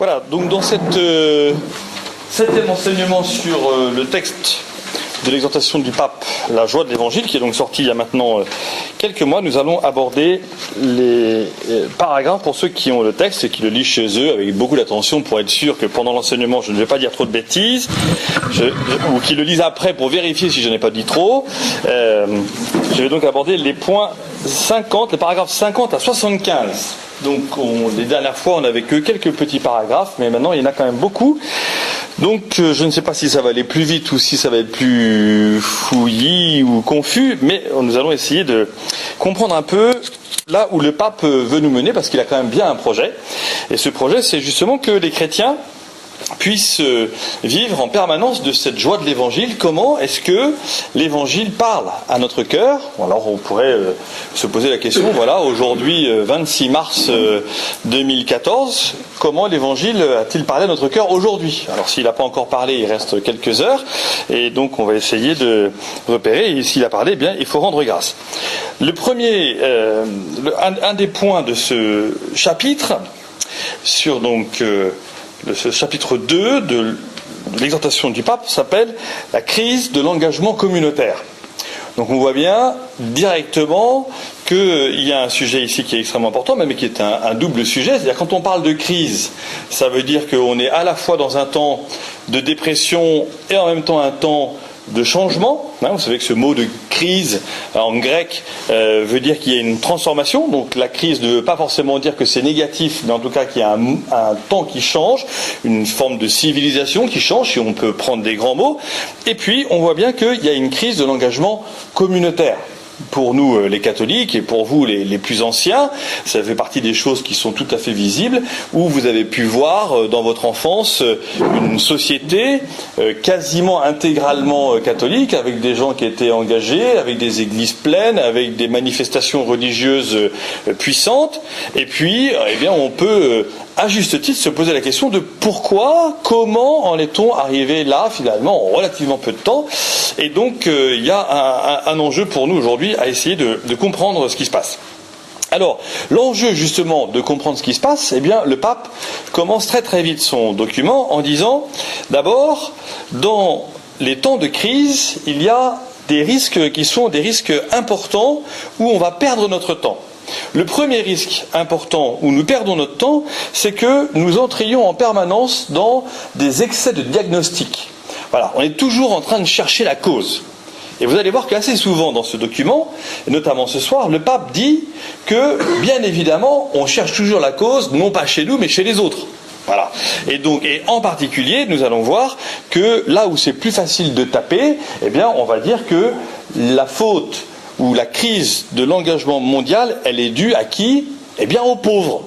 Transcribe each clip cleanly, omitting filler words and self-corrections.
Voilà, donc dans septième enseignement sur le texte de l'exhortation du pape, la joie de l'évangile, qui est donc sorti il y a maintenant quelques mois, nous allons aborder les paragraphes pour ceux qui ont le texte et qui le lisent chez eux avec beaucoup d'attention pour être sûr que pendant l'enseignement je ne vais pas dire trop de bêtises, ou qui le lisent après pour vérifier si je n'ai pas dit trop. Je vais donc aborder les points 50, les paragraphes 50 à 75. Donc les dernières fois on n'avait que quelques petits paragraphes, mais maintenant il y en a quand même beaucoup. Donc je ne sais pas si ça va aller plus vite ou si ça va être plus fouillis ou confus, mais nous allons essayer de comprendre un peu là où le pape veut nous mener, parce qu'il a quand même bien un projet. Et ce projet, c'est justement que les chrétiens puissent vivre en permanence de cette joie de l'évangile. Comment est-ce que l'évangile parle à notre cœur? Alors on pourrait se poser la question, voilà, aujourd'hui 26 mars 2014, comment l'évangile a-t-il parlé à notre cœur aujourd'hui? Alors s'il n'a pas encore parlé, il reste quelques heures, et donc on va essayer de repérer, et s'il a parlé, eh bien il faut rendre grâce. Le premier, un des points de ce chapitre, sur donc ce chapitre 2 de l'exhortation du pape, s'appelle la crise de l'engagement communautaire. Donc on voit bien directement qu'il y a un sujet ici qui est extrêmement important, mais qui est un double sujet. C'est-à-dire quand on parle de crise, ça veut dire qu'on est à la fois dans un temps de dépression et en même temps un temps de changement. Vous savez que ce mot de crise en grec veut dire qu'il y a une transformation. Donc la crise ne veut pas forcément dire que c'est négatif, mais en tout cas qu'il y a un temps qui change, une forme de civilisation qui change, si on peut prendre des grands mots. Et puis on voit bien qu'il y a une crise de l'engagement communautaire. Pour nous les catholiques et pour vous les plus anciens, ça fait partie des choses qui sont tout à fait visibles, où vous avez pu voir dans votre enfance une société quasiment intégralement catholique, avec des gens qui étaient engagés, avec des églises pleines, avec des manifestations religieuses puissantes. Et puis, eh bien, on peut à juste titre se poser la question de pourquoi, comment en est-on arrivé là finalement en relativement peu de temps. Et donc il y a un enjeu pour nous aujourd'hui à essayer de comprendre ce qui se passe. Alors l'enjeu justement de comprendre ce qui se passe, eh bien le pape commence très très vite son document en disant d'abord, dans les temps de crise, il y a des risques qui sont des risques importants où on va perdre notre temps. Le premier risque important où nous perdons notre temps, c'est que nous entrions en permanence dans des excès de diagnostic. Voilà, on est toujours en train de chercher la cause. Et vous allez voir qu'assez souvent dans ce document, et notamment ce soir, le pape dit que, bien évidemment, on cherche toujours la cause, non pas chez nous, mais chez les autres. Voilà. Et donc, et en particulier, nous allons voir que là où c'est plus facile de taper, eh bien, on va dire que la faute où la crise de l'engagement mondial, elle est due à qui? Eh bien aux pauvres.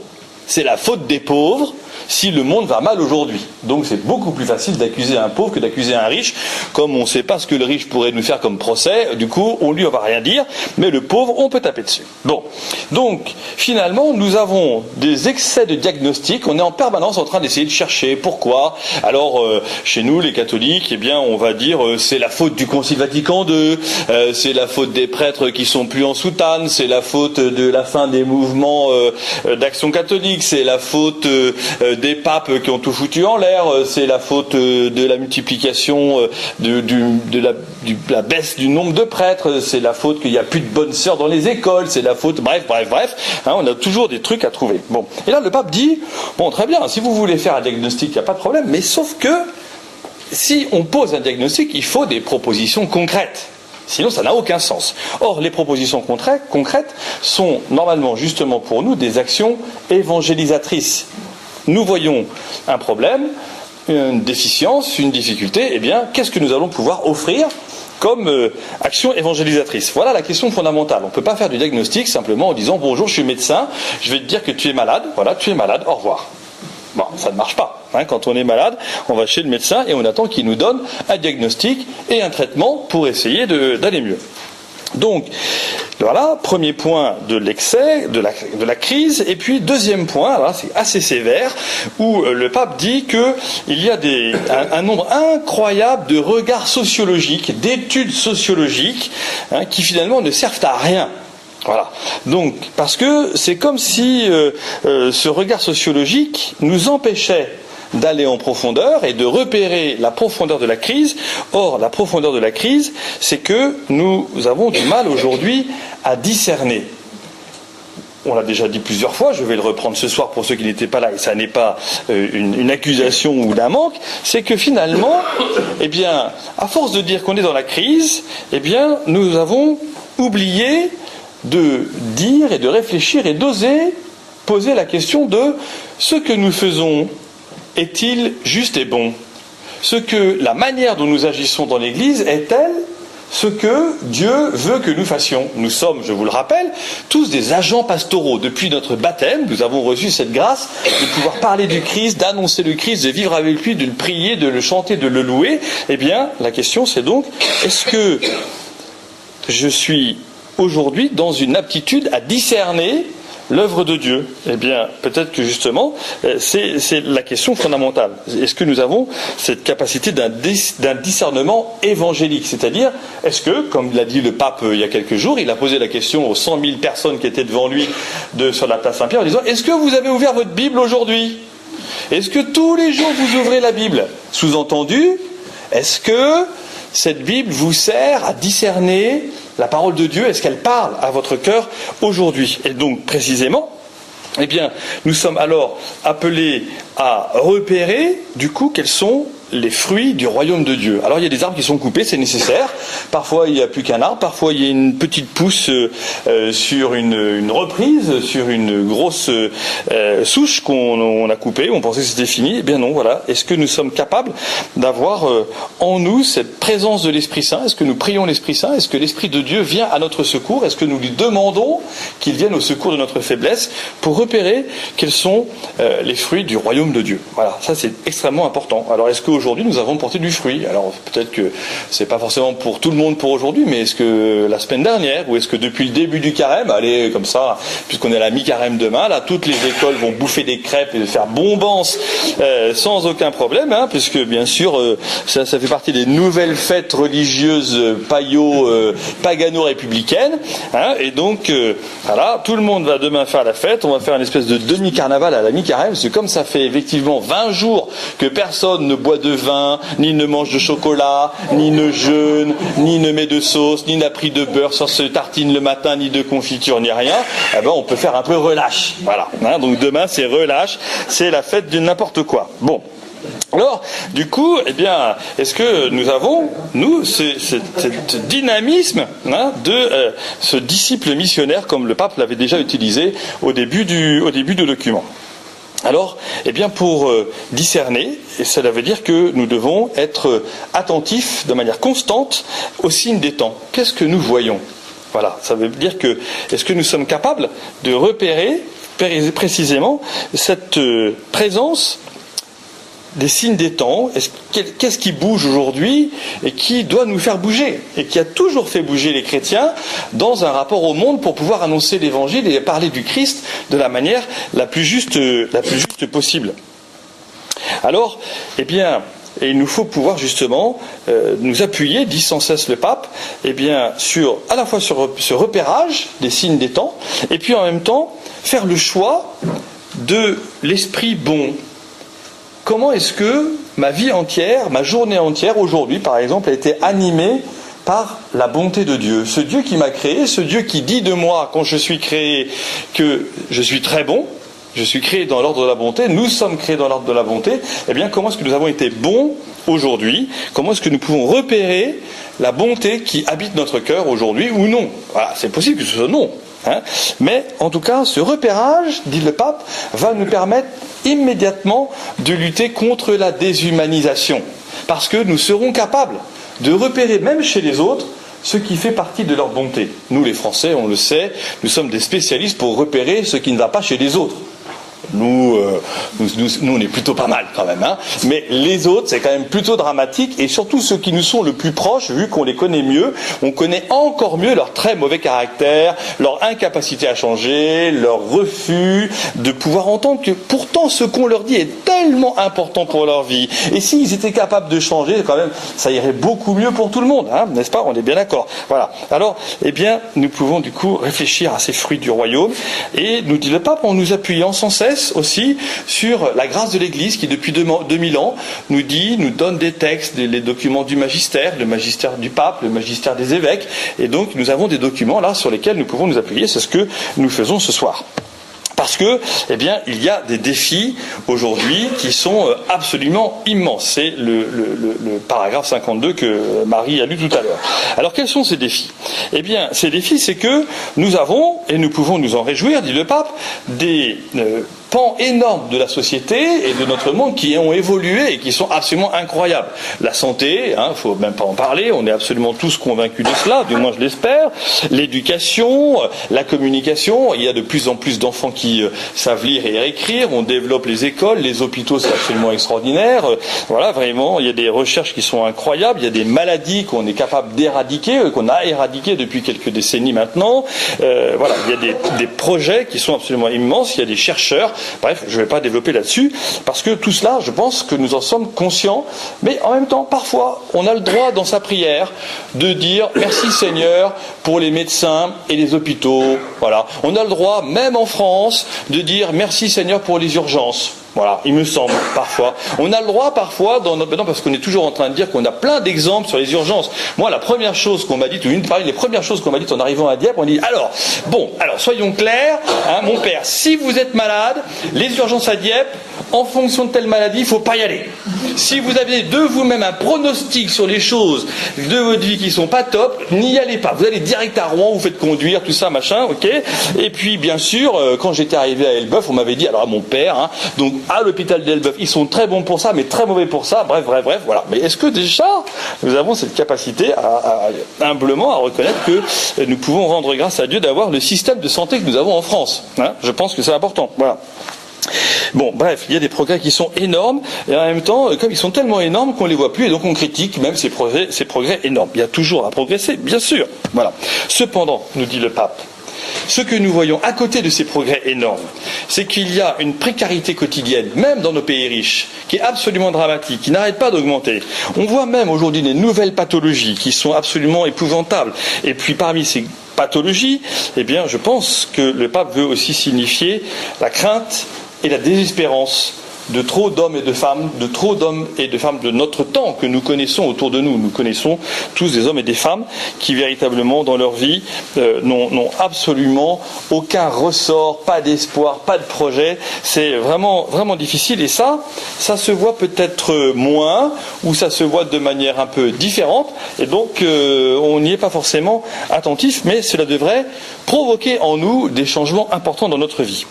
C'est la faute des pauvres si le monde va mal aujourd'hui. Donc c'est beaucoup plus facile d'accuser un pauvre que d'accuser un riche, comme on ne sait pas ce que le riche pourrait nous faire comme procès, du coup on lui va rien dire, mais le pauvre on peut taper dessus. Bon, donc finalement nous avons des excès de diagnostic, on est en permanence en train d'essayer de chercher pourquoi. Alors chez nous les catholiques, eh bien on va dire c'est la faute du Concile Vatican II, c'est la faute des prêtres qui sont plus en soutane, c'est la faute de la fin des mouvements d'action catholique, c'est la faute des papes qui ont tout foutu en l'air, c'est la faute de la multiplication de la baisse du nombre de prêtres, c'est la faute qu'il n'y a plus de bonnes sœurs dans les écoles, c'est la faute, bref, hein, on a toujours des trucs à trouver. Bon. Et là le pape dit, bon très bien, si vous voulez faire un diagnostic, il n'y a pas de problème, mais sauf que si on pose un diagnostic, il faut des propositions concrètes. Sinon, ça n'a aucun sens. Or, les propositions concrètes sont normalement, justement pour nous, des actions évangélisatrices. Nous voyons un problème, une déficience, une difficulté, eh bien, qu'est-ce que nous allons pouvoir offrir comme action évangélisatrice? Voilà la question fondamentale. On ne peut pas faire du diagnostic simplement en disant « Bonjour, je suis médecin, je vais te dire que tu es malade, voilà, tu es malade, au revoir ». Bon, ça ne marche pas. Quand on est malade, on va chez le médecin et on attend qu'il nous donne un diagnostic et un traitement pour essayer d'aller mieux. Donc, voilà, premier point de l'excès, de la crise. Et puis, deuxième point, alors là, c'est assez sévère, où le pape dit qu'il y a un nombre incroyable de regards sociologiques, d'études sociologiques, qui finalement ne servent à rien. Voilà. Donc, parce que c'est comme si ce regard sociologique nous empêchait d'aller en profondeur et de repérer la profondeur de la crise. Or, la profondeur de la crise, c'est que nous avons du mal aujourd'hui à discerner. On l'a déjà dit plusieurs fois, je vais le reprendre ce soir pour ceux qui n'étaient pas là, et ça n'est pas une accusation ou d'un manque, c'est que finalement, eh bien, à force de dire qu'on est dans la crise, eh bien, nous avons oublié de dire et de réfléchir et d'oser poser la question de ce que nous faisons est-il juste et bon? Ce que la manière dont nous agissons dans l'Église est-elle ce que Dieu veut que nous fassions? Nous sommes, je vous le rappelle, tous des agents pastoraux. Depuis notre baptême, nous avons reçu cette grâce de pouvoir parler du Christ, d'annoncer le Christ, de vivre avec lui, de le prier, de le chanter, de le louer. Eh bien, la question c'est donc, est-ce que je suis aujourd'hui dans une aptitude à discerner l'œuvre de Dieu? Eh bien, peut-être que justement, c'est la question fondamentale. Est-ce que nous avons cette capacité d'un discernement évangélique? C'est-à-dire, est-ce que, comme l'a dit le pape il y a quelques jours, il a posé la question aux 100 000 personnes qui étaient devant lui sur la place Saint-Pierre en disant, est-ce que vous avez ouvert votre Bible aujourd'hui? Est-ce que tous les jours vous ouvrez la Bible? Sous-entendu, est-ce que cette Bible vous sert à discerner la parole de Dieu? Est-ce qu'elle parle à votre cœur aujourd'hui? Et donc, précisément, eh bien, nous sommes alors appelés à repérer, du coup, quels sont les fruits du royaume de Dieu. Alors il y a des arbres qui sont coupés, c'est nécessaire. Parfois il n'y a plus qu'un arbre, parfois il y a une petite pousse sur une reprise, sur une grosse souche qu'on a coupée, on pensait que c'était fini. Eh bien non, voilà. Est-ce que nous sommes capables d'avoir en nous cette présence de l'Esprit Saint? Est-ce que nous prions l'Esprit Saint? Est-ce que l'Esprit de Dieu vient à notre secours? Est-ce que nous lui demandons qu'il vienne au secours de notre faiblesse pour repérer quels sont les fruits du royaume de Dieu? Voilà, ça c'est extrêmement important. Alors est-ce qu'aujourd'hui nous avons porté du fruit? Alors peut-être que c'est pas forcément pour tout le monde pour aujourd'hui, mais est-ce que la semaine dernière, ou est-ce que depuis le début du carême, allez comme ça, puisqu'on est à la mi-carême demain, là toutes les écoles vont bouffer des crêpes et faire bombance sans aucun problème, hein, puisque bien sûr ça fait partie des nouvelles fêtes religieuses pagano-républicaines, hein, et donc voilà, tout le monde va demain faire la fête, on va faire une espèce de demi-carnaval à la mi-carême, parce que comme ça fait effectivement 20 jours que personne ne boit de vin, ni ne mange de chocolat, ni ne jeûne, ni ne met de sauce, ni n'a pris de beurre sur ce tartine le matin, ni de confiture, ni rien, eh ben on peut faire un peu relâche. Voilà. Hein, donc demain c'est relâche, c'est la fête de n'importe quoi. Bon. Alors, du coup, eh bien, est-ce que nous avons, nous, ce dynamisme, hein, de ce disciple missionnaire, comme le pape l'avait déjà utilisé au début du document? Alors, eh bien, pour discerner, cela veut dire que nous devons être attentifs de manière constante aux signes des temps. Qu'est-ce que nous voyons? Voilà, ça veut dire que, est-ce que nous sommes capables de repérer précisément cette présence des signes des temps? Qu'est-ce qui bouge aujourd'hui et qui doit nous faire bouger et qui a toujours fait bouger les chrétiens dans un rapport au monde pour pouvoir annoncer l'évangile et parler du Christ de la manière la plus juste possible? Alors, eh bien, et il nous faut pouvoir justement nous appuyer, dit sans cesse le pape, eh bien, à la fois sur ce repérage des signes des temps, et puis en même temps faire le choix de l'esprit bon. Comment est-ce que ma vie entière, ma journée entière aujourd'hui par exemple, a été animée par la bonté de Dieu? Ce Dieu qui m'a créé, ce Dieu qui dit de moi quand je suis créé que je suis très bon, je suis créé dans l'ordre de la bonté, nous sommes créés dans l'ordre de la bonté. Eh bien, comment est-ce que nous avons été bons aujourd'hui? Comment est-ce que nous pouvons repérer la bonté qui habite notre cœur aujourd'hui ou non? Voilà, c'est possible que ce soit non. Hein, mais en tout cas, ce repérage, dit le pape, va nous permettre immédiatement de lutter contre la déshumanisation. Parce que nous serons capables de repérer, même chez les autres, ce qui fait partie de leur bonté. Nous, les Français, on le sait, nous sommes des spécialistes pour repérer ce qui ne va pas chez les autres. Nous, on est plutôt pas mal quand même, hein. Mais les autres, c'est quand même plutôt dramatique, et surtout ceux qui nous sont le plus proches, vu qu'on les connaît mieux, on connaît encore mieux leur très mauvais caractère, leur incapacité à changer, leur refus de pouvoir entendre que pourtant ce qu'on leur dit est tellement important pour leur vie. Et s'ils étaient capables de changer, quand même, ça irait beaucoup mieux pour tout le monde, hein, n'est-ce pas? On est bien d'accord. Voilà. Alors, eh bien, nous pouvons du coup réfléchir à ces fruits du royaume, et nous dit le pape en nous appuyant sans cesse aussi sur la grâce de l'Église qui depuis 2000 ans nous donne des textes, les documents du magistère, le magistère du pape, le magistère des évêques, et donc nous avons des documents là sur lesquels nous pouvons nous appuyer. C'est ce que nous faisons ce soir. Parce que, eh bien, il y a des défis aujourd'hui qui sont absolument immenses. C'est le paragraphe 52 que Marie a lu tout à l'heure. Alors, quels sont ces défis? Eh bien, ces défis, c'est que nous avons, et nous pouvons nous en réjouir, dit le pape, des pans énormes de la société et de notre monde qui ont évolué et qui sont absolument incroyables. La santé, il ne faut même pas en parler, on est absolument tous convaincus de cela, du moins je l'espère. L'éducation, la communication, il y a de plus en plus d'enfants qui savent lire et écrire, on développe les écoles, les hôpitaux, c'est absolument extraordinaire. Voilà, vraiment, il y a des recherches qui sont incroyables, il y a des maladies qu'on est capable d'éradiquer, qu'on a éradiquées depuis quelques décennies maintenant. Voilà, il y a des projets qui sont absolument immenses, il y a des chercheurs. Bref, je ne vais pas développer là-dessus, parce que tout cela, je pense que nous en sommes conscients, mais en même temps, parfois, on a le droit dans sa prière de dire merci Seigneur pour les médecins et les hôpitaux. Voilà. On a le droit, même en France, de dire merci Seigneur pour les urgences. Voilà, il me semble, parfois. On a le droit, parfois, parce qu'on est toujours en train de dire qu'on a plein d'exemples sur les urgences. Moi, la première chose qu'on m'a dit, parmi les premières choses qu'on m'a dites en arrivant à Dieppe, on dit, alors, soyons clairs, hein, mon père, si vous êtes malade, les urgences à Dieppe, en fonction de telle maladie, il ne faut pas y aller. Si vous avez de vous-même un pronostic sur les choses de votre vie qui ne sont pas top, n'y allez pas. Vous allez direct à Rouen, vous faites conduire, tout ça, machin, ok. Et puis, bien sûr, quand j'étais arrivé à Elbeuf, on m'avait dit, alors à mon père, hein, donc à l'hôpital d'Elbeuf, ils sont très bons pour ça, mais très mauvais pour ça, bref, voilà. Mais est-ce que déjà, nous avons cette capacité humblement à reconnaître que nous pouvons rendre grâce à Dieu d'avoir le système de santé que nous avons en France, hein? Je pense que c'est important, voilà. Bon, bref, il y a des progrès qui sont énormes, et en même temps, comme ils sont tellement énormes qu'on ne les voit plus, et donc on critique même ces progrès énormes. Il y a toujours à progresser, bien sûr. Voilà. Cependant, nous dit le pape, ce que nous voyons à côté de ces progrès énormes, c'est qu'il y a une précarité quotidienne, même dans nos pays riches, qui est absolument dramatique, qui n'arrête pas d'augmenter. On voit même aujourd'hui des nouvelles pathologies qui sont absolument épouvantables. Et puis parmi ces pathologies, eh bien, je pense que le pape veut aussi signifier la crainte et la désespérance de trop d'hommes et de femmes, de notre temps que nous connaissons autour de nous. Nous connaissons tous des hommes et des femmes qui véritablement dans leur vie n'ont absolument aucun ressort, pas d'espoir, pas de projet. C'est vraiment, vraiment difficile, et ça se voit peut-être moins, ou ça se voit de manière un peu différente, et donc on n'y est pas forcément attentif, mais cela devrait provoquer en nous des changements importants dans notre vie.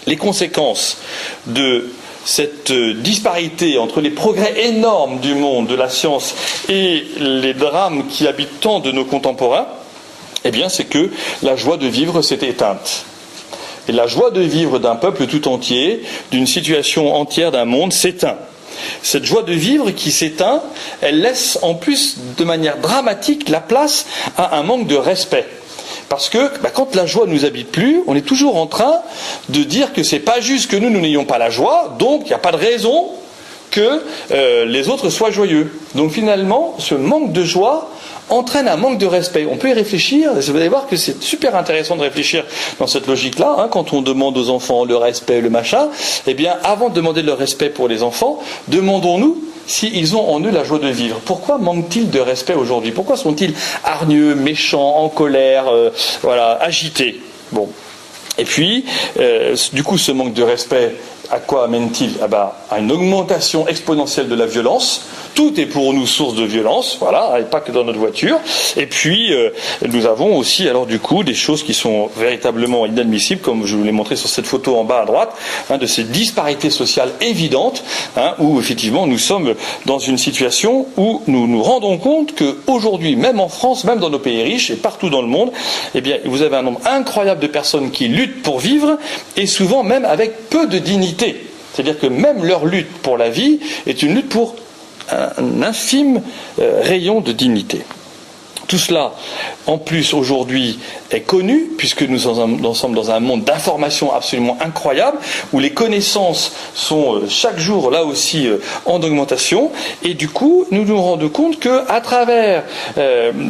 Les conséquences de cette disparité entre les progrès énormes du monde, de la science, et les drames qui habitent tant de nos contemporains, eh bien, c'est que la joie de vivre s'est éteinte. Et la joie de vivre d'un peuple tout entier, d'une situation entière, d'un monde, s'éteint. Cette joie de vivre qui s'éteint, elle laisse en plus de manière dramatique la place à un manque de respect. Parce que quand la joie ne nous habite plus, on est toujours en train de dire que c'est pas juste que nous n'ayons pas la joie, donc il n'y a pas de raison que les autres soient joyeux. Donc finalement, ce manque de joie entraîne un manque de respect. On peut y réfléchir, vous allez voir que c'est super intéressant de réfléchir dans cette logique-là, hein, quand on demande aux enfants le respect, le machin, eh bien avant de demander le respect pour les enfants, demandons-nous s'ils ont en eux la joie de vivre. Pourquoi manquent-ils de respect aujourd'hui? Pourquoi sont-ils hargneux, méchants, en colère, agités? Bon. Et puis, du coup, ce manque de respect À quoi amène-t-il? À une augmentation exponentielle de la violence. Tout est pour nous source de violence, voilà, et pas que dans notre voiture. Et puis, nous avons aussi, alors du coup, des choses qui sont véritablement inadmissibles, comme je vous l'ai montré sur cette photo en bas à droite, de ces disparités sociales évidentes, où effectivement nous sommes dans une situation où nous nous rendons compte qu'aujourd'hui, même en France, même dans nos pays riches et partout dans le monde, eh bien, vous avez un nombre incroyable de personnes qui luttent pour vivre, et souvent même avec peu de dignité. C'est-à-dire que même leur lutte pour la vie est une lutte pour un infime rayon de dignité. Tout cela, en plus, aujourd'hui, est connu, puisque nous sommes dans un monde d'information absolument incroyable, où les connaissances sont chaque jour, là aussi, en augmentation, et du coup, nous nous rendons compte qu'à travers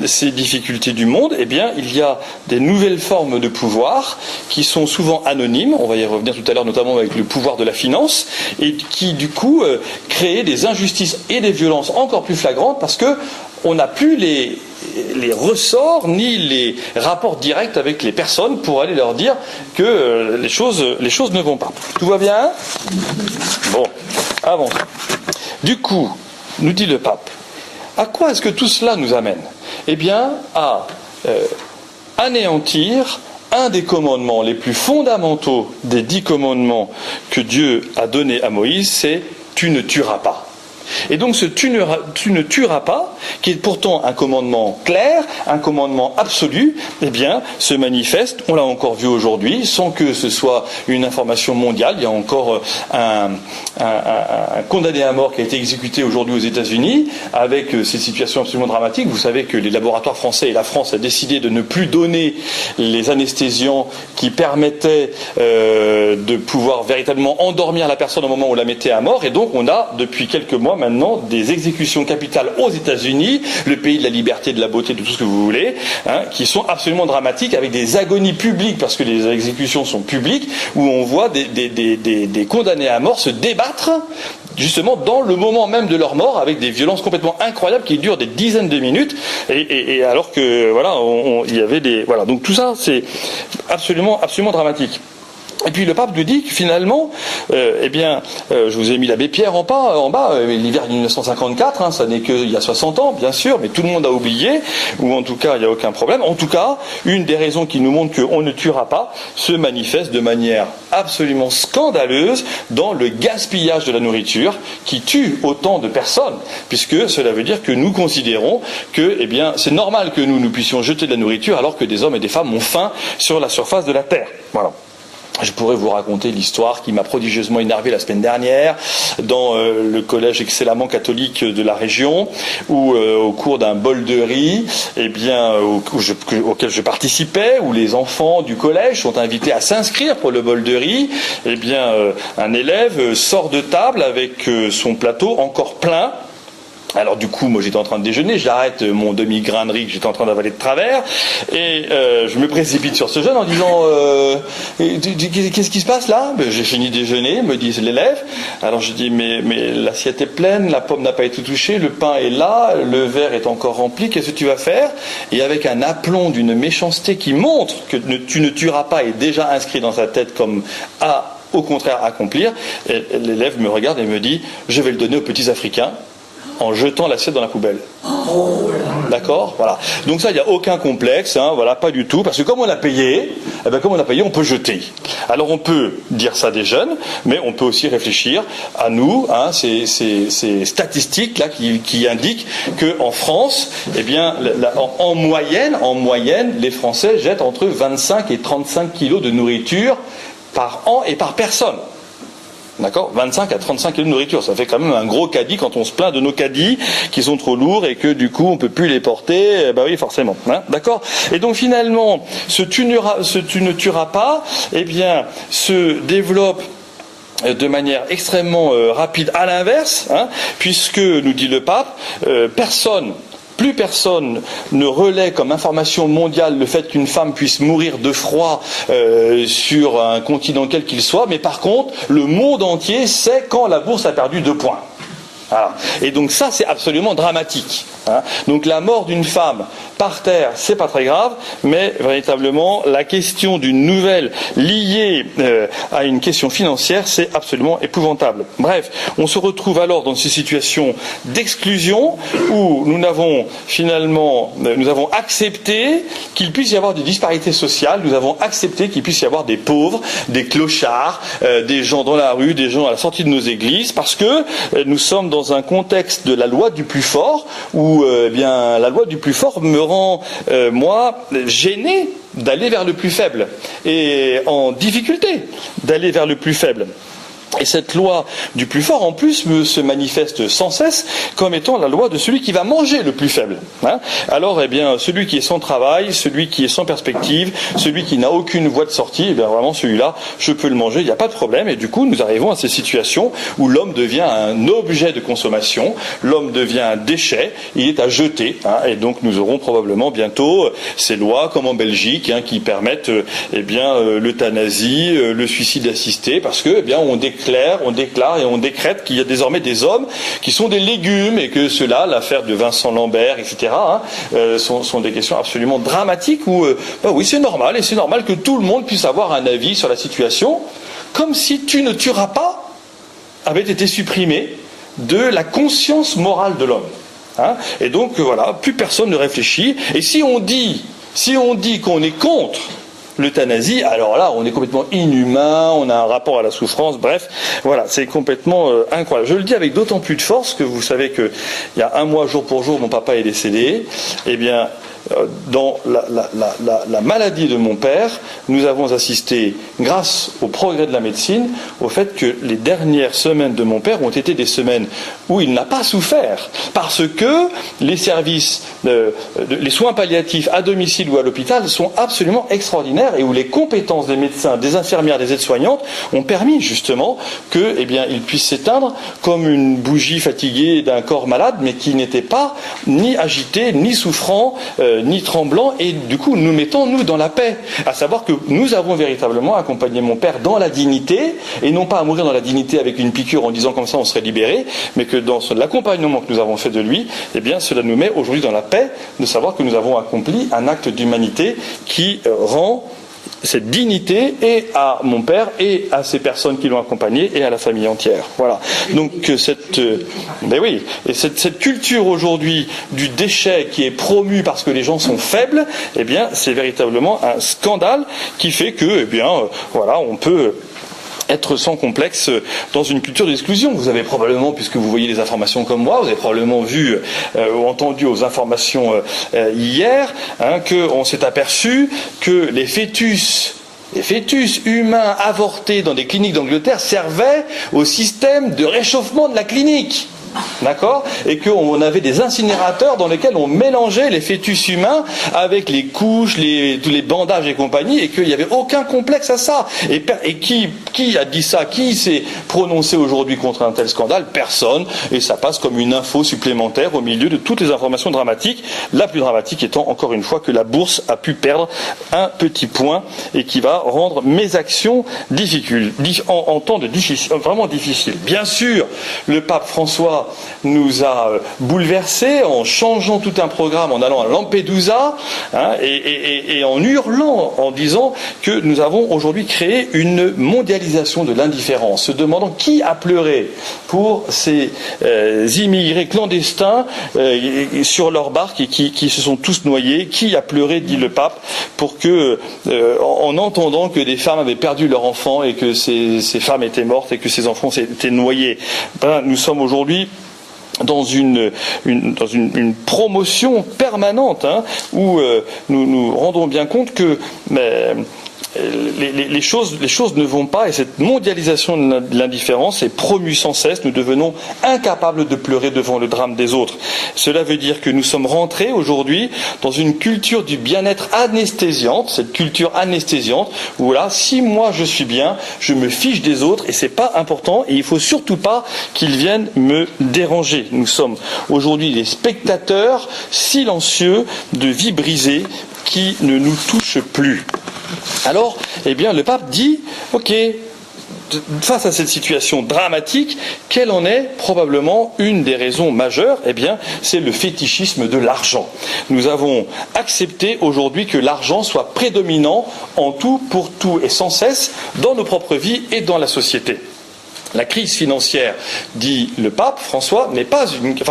ces difficultés du monde, eh bien, il y a des nouvelles formes de pouvoir qui sont souvent anonymes, on va y revenir tout à l'heure, notamment avec le pouvoir de la finance, et qui, du coup, créent des injustices et des violences encore plus flagrantes, parce que on n'a plus les ressorts ni les rapports directs avec les personnes pour aller leur dire que les choses ne vont pas. Tout va bien? Bon, avançons. Du coup, nous dit le pape, à quoi est-ce que tout cela nous amène? Eh bien, à anéantir un des commandements les plus fondamentaux des 10 commandements que Dieu a donnés à Moïse, c'est « tu ne tueras pas ». Et donc ce tu ne tueras pas, qui est pourtant un commandement clair, un commandement absolu, eh bien, se manifeste, on l'a encore vu aujourd'hui, sans que ce soit une information mondiale. Il y a encore un condamné à mort qui a été exécuté aujourd'hui aux États-Unis, avec ces situations absolument dramatiques. Vous savez que les laboratoires français et la France a décidé de ne plus donner les anesthésiants qui permettaient de pouvoir véritablement endormir la personne au moment où on la mettait à mort, et donc on a, depuis quelques mois, maintenant des exécutions capitales aux États-Unis, le pays de la liberté, de la beauté, de tout ce que vous voulez, qui sont absolument dramatiques, avec des agonies publiques, parce que les exécutions sont publiques, où on voit des condamnés à mort se débattre, justement dans le moment même de leur mort, avec des violences complètement incroyables qui durent des dizaines de minutes, et alors que voilà, il y avait des voilà, donc tout ça c'est absolument dramatique. Et puis le pape nous dit que finalement, je vous ai mis l'abbé Pierre en bas, l'hiver de 1954, ça n'est qu'il y a 60 ans, bien sûr, mais tout le monde a oublié, ou en tout cas, il n'y a aucun problème. En tout cas, une des raisons qui nous montre qu'on ne tuera pas se manifeste de manière absolument scandaleuse dans le gaspillage de la nourriture, qui tue autant de personnes, puisque cela veut dire que nous considérons que, c'est normal que nous puissions jeter de la nourriture alors que des hommes et des femmes ont faim sur la surface de la terre. Voilà. Je pourrais vous raconter l'histoire qui m'a prodigieusement énervé la semaine dernière dans le collège excellemment catholique de la région, où au cours d'un bol de riz, auquel je participais, où les enfants du collège sont invités à s'inscrire pour le bol de riz, un élève sort de table avec son plateau encore plein. Alors du coup, moi j'étais en train de déjeuner, j'arrête mon demi-grain de riz que j'étais en train d'avaler de travers, et je me précipite sur ce jeune en disant qu'est-ce qui se passe là? J'ai fini de déjeuner, me dit l'élève. Alors je dis mais l'assiette est pleine, la pomme n'a pas été touchée, le pain est là, le verre est encore rempli, qu'est-ce que tu vas faire? Et avec un aplomb d'une méchanceté qui montre que tu ne tueras pas est déjà inscrit dans sa tête comme au contraire accomplir, et l'élève me regarde et me dit je vais le donner aux petits Africains, en jetant l'assiette dans la poubelle. D'accord? Voilà. Donc ça, il n'y a aucun complexe, voilà, pas du tout, parce que comme on a payé, on peut jeter. Alors on peut dire ça des jeunes, mais on peut aussi réfléchir à nous, ces statistiques là qui indiquent qu'en France, en moyenne, les Français jettent entre 25 et 35 kilos de nourriture par an et par personne. D'accord, 25 à 35 kilos de nourriture, ça fait quand même un gros caddie quand on se plaint de nos caddies qui sont trop lourds et que du coup on peut plus les porter. Oui, forcément. D'accord. Et donc finalement, ce tu ne tueras pas, se développe de manière extrêmement rapide à l'inverse, puisque nous dit le pape, plus personne ne relaie comme information mondiale le fait qu'une femme puisse mourir de froid sur un continent quel qu'il soit, mais par contre, le monde entier sait quand la bourse a perdu 2 points. Voilà. Et donc ça, c'est absolument dramatique. Hein. Donc la mort d'une femme par terre, c'est pas très grave, mais véritablement la question d'une nouvelle liée à une question financière, c'est absolument épouvantable. Bref, on se retrouve alors dans ces situations d'exclusion où nous avons accepté qu'il puisse y avoir des disparités sociales, nous avons accepté qu'il puisse y avoir des pauvres, des clochards, des gens dans la rue, des gens à la sortie de nos églises, parce que nous sommes dans un contexte de la loi du plus fort, où bien la loi du plus fort me rend, moi, gêné d'aller vers le plus faible, et en difficulté d'aller vers le plus faible. Et cette loi du plus fort, en plus, se manifeste sans cesse comme étant la loi de celui qui va manger le plus faible. Hein. Alors, eh bien, celui qui est sans travail, celui qui est sans perspective, celui qui n'a aucune voie de sortie, eh bien, vraiment, celui-là, je peux le manger, il n'y a pas de problème. Et du coup, nous arrivons à ces situations où l'homme devient un objet de consommation, l'homme devient un déchet, il est à jeter. Hein. Et donc, nous aurons probablement bientôt ces lois, comme en Belgique, hein, qui permettent, eh bien, l'euthanasie, le suicide assisté, parce que, eh bien, on déclare et on décrète qu'il y a désormais des hommes qui sont des légumes et que cela, l'affaire de Vincent Lambert, etc., sont des questions absolument dramatiques où, oui, c'est normal, et c'est normal que tout le monde puisse avoir un avis sur la situation, comme si tu ne tueras pas avait été supprimé de la conscience morale de l'homme. Hein. Et donc, voilà, plus personne ne réfléchit. Et si on dit qu'on est contre l'euthanasie, alors là, on est complètement inhumain, on a un rapport à la souffrance, bref, voilà, c'est complètement incroyable. Je le dis avec d'autant plus de force que vous savez qu'il y a un mois, jour pour jour, mon papa est décédé. Eh bien, dans la maladie de mon père, nous avons assisté, grâce au progrès de la médecine, au fait que les dernières semaines de mon père ont été des semaines où il n'a pas souffert, parce que les services, les soins palliatifs à domicile ou à l'hôpital sont absolument extraordinaires et où les compétences des médecins, des infirmières, des aides-soignantes ont permis justement que, eh bien, il puisse s'éteindre comme une bougie fatiguée d'un corps malade, mais qui n'était pas ni agité, ni souffrant, ni tremblant, et du coup nous mettons nous dans la paix, à savoir que nous avons véritablement accompagné mon père dans la dignité, et non pas à mourir dans la dignité avec une piqûre en disant comme ça on serait libéré, mais que dans l'accompagnement que nous avons fait de lui, eh bien cela nous met aujourd'hui dans la paix de savoir que nous avons accompli un acte d'humanité qui rend cette dignité et à mon père et à ces personnes qui l'ont accompagné et à la famille entière. Voilà. Donc cette culture aujourd'hui du déchet qui est promue parce que les gens sont faibles, eh bien c'est véritablement un scandale qui fait que, eh bien, voilà, on peut être sans complexe dans une culture d'exclusion. Vous avez probablement, puisque vous voyez les informations comme moi, vous avez probablement vu ou entendu aux informations hier, qu'on s'est aperçu que les fœtus humains avortés dans des cliniques d'Angleterre servaient au système de réchauffement de la clinique. D'accord ? Et qu'on avait des incinérateurs dans lesquels on mélangeait les fœtus humains avec les couches, tous les bandages et compagnie, et qu'il n'y avait aucun complexe à ça. Et qui a dit ça ? Qui s'est prononcé aujourd'hui contre un tel scandale ? Personne. Et ça passe comme une info supplémentaire au milieu de toutes les informations dramatiques. La plus dramatique étant, encore une fois, que la bourse a pu perdre un petit point et qui va rendre mes actions en temps vraiment difficiles. Bien sûr, le pape François nous a bouleversés en changeant tout un programme, en allant à Lampedusa et en hurlant, en disant que nous avons aujourd'hui créé une mondialisation de l'indifférence, se demandant qui a pleuré pour ces immigrés clandestins sur leur barque et qui se sont tous noyés, qui a pleuré, dit le pape, pour que, en entendant que des femmes avaient perdu leur enfant et que ces femmes étaient mortes et que ces enfants étaient noyés. Nous sommes aujourd'hui dans une promotion permanente où nous nous rendons bien compte que les choses ne vont pas, et cette mondialisation de l'indifférence est promue sans cesse. Nous devenons incapables de pleurer devant le drame des autres. Cela veut dire que nous sommes rentrés aujourd'hui dans une culture du bien-être anesthésiante, cette culture anesthésiante où là, si moi je suis bien, je me fiche des autres et c'est pas important et il faut surtout pas qu'ils viennent me déranger. Nous sommes aujourd'hui des spectateurs silencieux de vies brisées qui ne nous touchent plus. Alors, eh bien, le pape dit, ok, face à cette situation dramatique, quelle en est probablement une des raisons majeures? Eh bien, c'est le fétichisme de l'argent. Nous avons accepté aujourd'hui que l'argent soit prédominant en tout, pour tout et sans cesse dans nos propres vies et dans la société. La crise financière, dit le pape François, n'est pas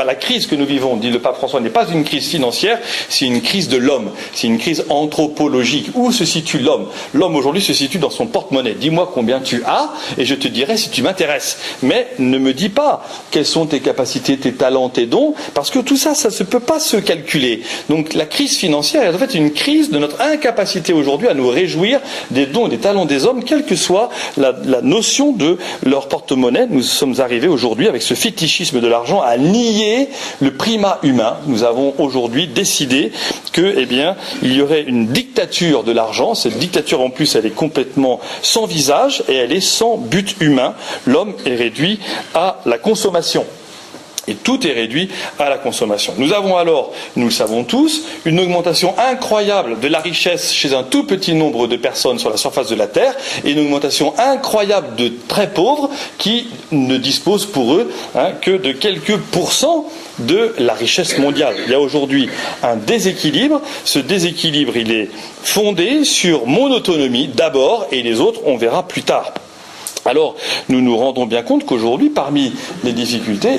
la crise que nous vivons, dit le pape François, n'est pas une crise financière, c'est une crise de l'homme, c'est une crise anthropologique. Où se situe l'homme? L'homme aujourd'hui se situe dans son porte-monnaie. Dis-moi combien tu as et je te dirai si tu m'intéresses. Mais ne me dis pas quelles sont tes capacités, tes talents, tes dons, parce que tout ça, ça ne peut pas se calculer. Donc la crise financière est en fait une crise de notre incapacité aujourd'hui à nous réjouir des dons et des talents des hommes, quelle que soit la notion de leur porte-monnaie. Nous sommes arrivés aujourd'hui avec ce fétichisme de l'argent à nier le primat humain. Nous avons aujourd'hui décidé que, il y aurait une dictature de l'argent. Cette dictature, en plus, elle est complètement sans visage et elle est sans but humain. L'homme est réduit à la consommation. Et tout est réduit à la consommation. Nous avons alors, nous le savons tous, une augmentation incroyable de la richesse chez un tout petit nombre de personnes sur la surface de la Terre et une augmentation incroyable de très pauvres qui ne disposent pour eux que de quelques pourcents de la richesse mondiale. Il y a aujourd'hui un déséquilibre. Ce déséquilibre, il est fondé sur mon autonomie d'abord et les autres, on verra plus tard. Alors, nous nous rendons bien compte qu'aujourd'hui, parmi les difficultés,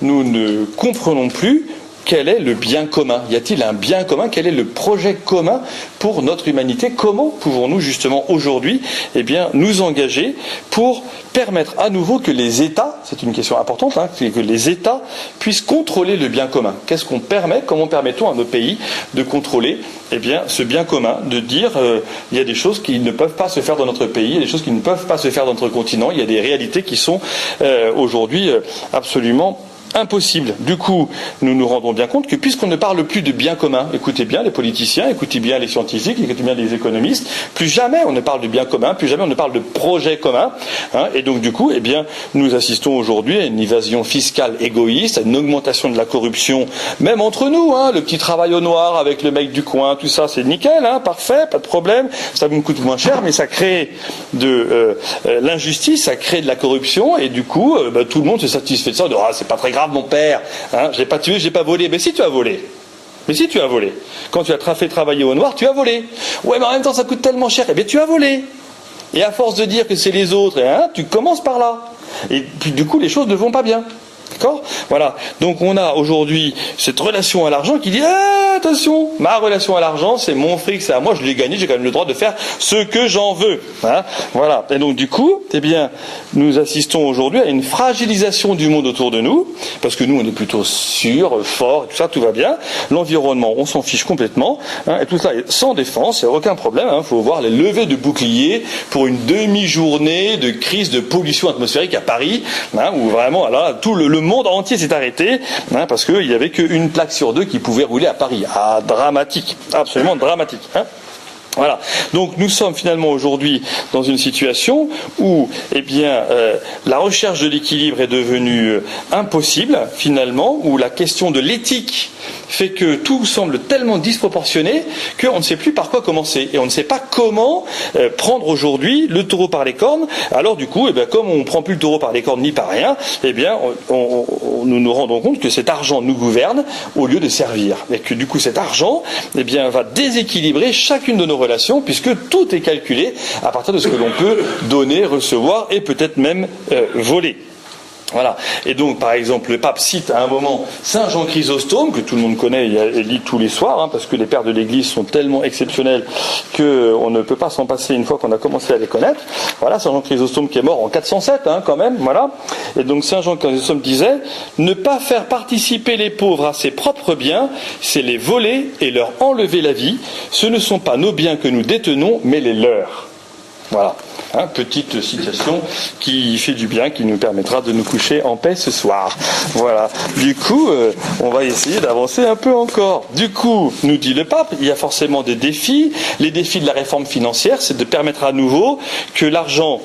nous ne comprenons plus quel est le bien commun. Y a-t-il un bien commun? Quel est le projet commun pour notre humanité? Comment pouvons-nous justement aujourd'hui nous engager pour permettre à nouveau que les États, c'est une question importante, que les États puissent contrôler le bien commun? Qu'est-ce qu'on permet? Comment permettons à nos pays de contrôler ce bien commun, de dire il y a des choses qui ne peuvent pas se faire dans notre pays, il y a des choses qui ne peuvent pas se faire dans notre continent, il y a des réalités qui sont aujourd'hui absolument impossible. Du coup, nous nous rendons bien compte que puisqu'on ne parle plus de bien commun, écoutez bien les politiciens, écoutez bien les scientifiques, écoutez bien les économistes, plus jamais on ne parle de bien commun, plus jamais on ne parle de projet commun. Et donc du coup, nous assistons aujourd'hui à une évasion fiscale égoïste, à une augmentation de la corruption, même entre nous. Le petit travail au noir avec le mec du coin, tout ça, c'est nickel, parfait, pas de problème. Ça vous coûte moins cher, mais ça crée de l'injustice, ça crée de la corruption, et du coup, tout le monde se satisfait de ça. C'est pas très grave. Mon père, je n'ai pas tué, je n'ai pas volé. Mais si tu as volé. Mais si tu as volé. Quand tu as fait travailler au noir, tu as volé. Ouais, mais en même temps, ça coûte tellement cher. Tu as volé. Et à force de dire que c'est les autres, tu commences par là. Et puis du coup, les choses ne vont pas bien. D'accord ? Voilà. Donc on a aujourd'hui cette relation à l'argent qui dit attention, ma relation à l'argent, c'est mon fric, c'est à moi, je l'ai gagné, j'ai quand même le droit de faire ce que j'en veux. Voilà. Et donc du coup, nous assistons aujourd'hui à une fragilisation du monde autour de nous, parce que nous on est plutôt sûrs, forts, tout ça, tout va bien. L'environnement, on s'en fiche complètement, et tout ça est sans défense, il n'y a aucun problème. Il faut voir les levées de boucliers pour une demi-journée de crise de pollution atmosphérique à Paris, où vraiment là, tout le monde entier s'est arrêté, parce qu'il n'y avait qu'une plaque sur deux qui pouvait rouler à Paris. Dramatique, absolument dramatique. Voilà. Donc nous sommes finalement aujourd'hui dans une situation où la recherche de l'équilibre est devenue impossible finalement, où la question de l'éthique fait que tout semble tellement disproportionné qu'on ne sait plus par quoi commencer. Et on ne sait pas comment prendre aujourd'hui le taureau par les cornes. Alors du coup, comme on ne prend plus le taureau par les cornes ni par rien, nous nous rendons compte que cet argent nous gouverne au lieu de servir. Et que du coup cet argent va déséquilibrer chacune de nos relations, puisque tout est calculé à partir de ce que l'on peut donner, recevoir et peut-être même voler. Voilà. Et donc, par exemple, le pape cite à un moment Saint Jean Chrysostome, que tout le monde connaît et lit tous les soirs, parce que les pères de l'Église sont tellement exceptionnels qu'on ne peut pas s'en passer une fois qu'on a commencé à les connaître. Voilà, Saint Jean Chrysostome qui est mort en 407, quand même, voilà. Et donc, Saint Jean Chrysostome disait « Ne pas faire participer les pauvres à ses propres biens, c'est les voler et leur enlever la vie. Ce ne sont pas nos biens que nous détenons, mais les leurs. » Voilà. Petite citation qui fait du bien, qui nous permettra de nous coucher en paix ce soir. Voilà. Du coup, on va essayer d'avancer un peu encore. Du coup, nous dit le pape, il y a forcément des défis. Les défis de la réforme financière, c'est de permettre à nouveau que l'argent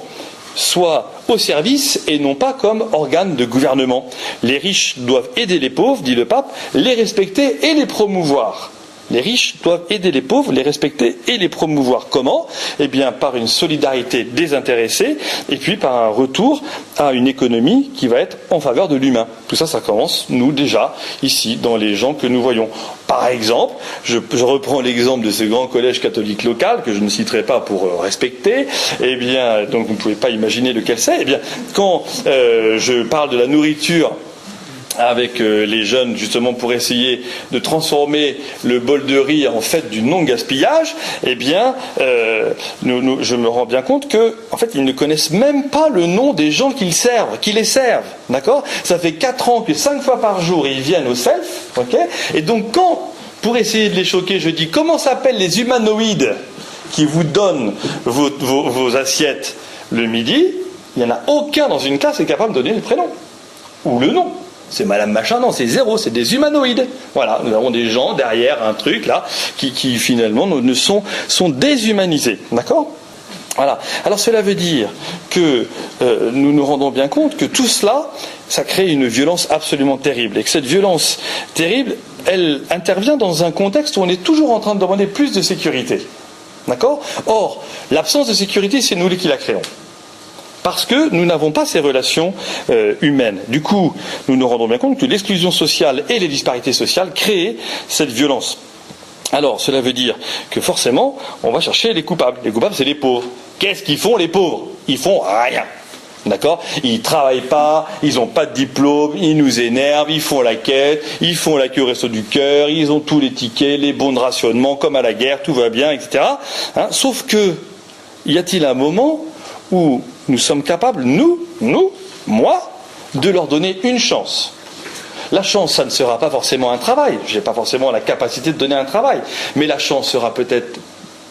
soit au service et non pas comme organe de gouvernement. Les riches doivent aider les pauvres, dit le pape, les respecter et les promouvoir. les riches doivent aider les pauvres, les respecter et les promouvoir. Comment ? Eh bien, par une solidarité désintéressée et puis par un retour à une économie qui va être en faveur de l'humain. Tout ça, ça commence, nous, déjà, ici, dans les gens que nous voyons. Par exemple, je reprends l'exemple de ce grand collège catholique local, que je ne citerai pas pour respecter. Eh bien, donc vous ne pouvez pas imaginer lequel c'est. Eh bien, quand je parle de la nourriture avec les jeunes, justement pour essayer de transformer le bol de riz en fait du non-gaspillage, eh bien, je me rends bien compte que, en fait, ils ne connaissent même pas le nom des gens qui les servent, d'accord ? Ça fait 4 ans que 5 fois par jour, ils viennent au self, ok ? Et donc, quand, pour essayer de les choquer, je dis, comment s'appellent les humanoïdes qui vous donnent vos assiettes le midi ? Il n'y en a aucun dans une classe qui est capable de donner le prénom, ou le nom. C'est Madame Machin, non, c'est zéro, c'est des humanoïdes. Voilà, nous avons des gens derrière un truc là qui finalement sont déshumanisés, d'accord ? Voilà. Alors cela veut dire que nous nous rendons bien compte que tout cela, ça crée une violence absolument terrible, et que cette violence terrible, elle intervient dans un contexte où on est toujours en train de demander plus de sécurité, d'accord ? Or, l'absence de sécurité, c'est nous qui la créons. Parce que nous n'avons pas ces relations humaines. Du coup, nous nous rendons bien compte que l'exclusion sociale et les disparités sociales créent cette violence. Alors, cela veut dire que forcément, on va chercher les coupables. Les coupables, c'est les pauvres. Qu'est-ce qu'ils font, les pauvres ? Ils font rien. D'accord ? Ils travaillent pas, ils n'ont pas de diplôme, ils nous énervent, ils font la quête, ils font la queue au resto du cœur, ils ont tous les tickets, les bons de rationnement, comme à la guerre, tout va bien, etc. Sauf que, y a-t-il un moment où nous sommes capables, moi, de leur donner une chance. La chance, ça ne sera pas forcément un travail. Je n'ai pas forcément la capacité de donner un travail. Mais la chance sera peut-être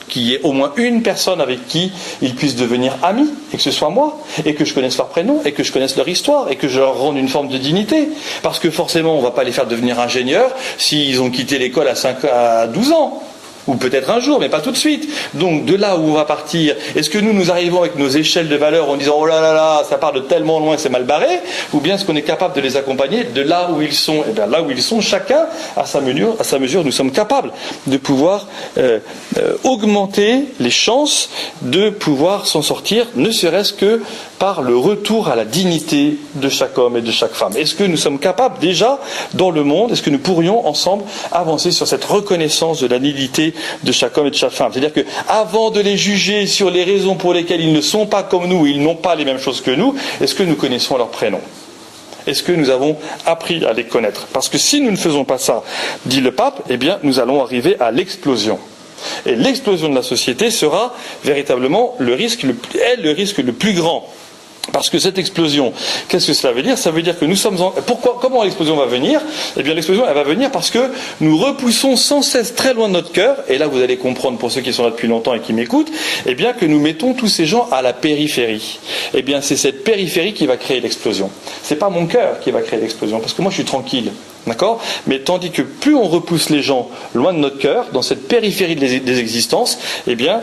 qu'il y ait au moins une personne avec qui ils puissent devenir amis, et que ce soit moi, et que je connaisse leur prénom, et que je connaisse leur histoire, et que je leur rende une forme de dignité. Parce que forcément, on ne va pas les faire devenir ingénieurs s'ils ont quitté l'école à 12 ans. Ou peut-être un jour, mais pas tout de suite. Donc, de là où on va partir, est-ce que nous arrivons avec nos échelles de valeur en disant « Oh là là là, ça part de tellement loin, c'est mal barré » ou bien est-ce qu'on est capable de les accompagner de là où ils sont ? Et bien là où ils sont, chacun, à sa mesure, nous sommes capables de pouvoir augmenter les chances de pouvoir s'en sortir, ne serait-ce que par le retour à la dignité de chaque homme et de chaque femme. Est-ce que nous sommes capables déjà, dans le monde, est-ce que nous pourrions ensemble avancer sur cette reconnaissance de la dignité de chaque homme et de chaque femme ? C'est-à-dire qu'avant de les juger sur les raisons pour lesquelles ils ne sont pas comme nous, ils n'ont pas les mêmes choses que nous, est-ce que nous connaissons leurs prénoms ? Est-ce que nous avons appris à les connaître ? Parce que si nous ne faisons pas ça, dit le pape, eh bien nous allons arriver à l'explosion. Et l'explosion de la société sera véritablement le risque le plus grand. Parce que cette explosion, qu'est-ce que cela veut dire ? Ça veut dire que nous sommes comment l'explosion va venir ? Eh bien l'explosion, elle va venir parce que nous repoussons sans cesse très loin de notre cœur, et là vous allez comprendre pour ceux qui sont là depuis longtemps et qui m'écoutent, eh bien que nous mettons tous ces gens à la périphérie. Eh bien c'est cette périphérie qui va créer l'explosion. C'est pas mon cœur qui va créer l'explosion, parce que moi je suis tranquille. D'accord ? Mais tandis que plus on repousse les gens loin de notre cœur, dans cette périphérie des existences, eh bien,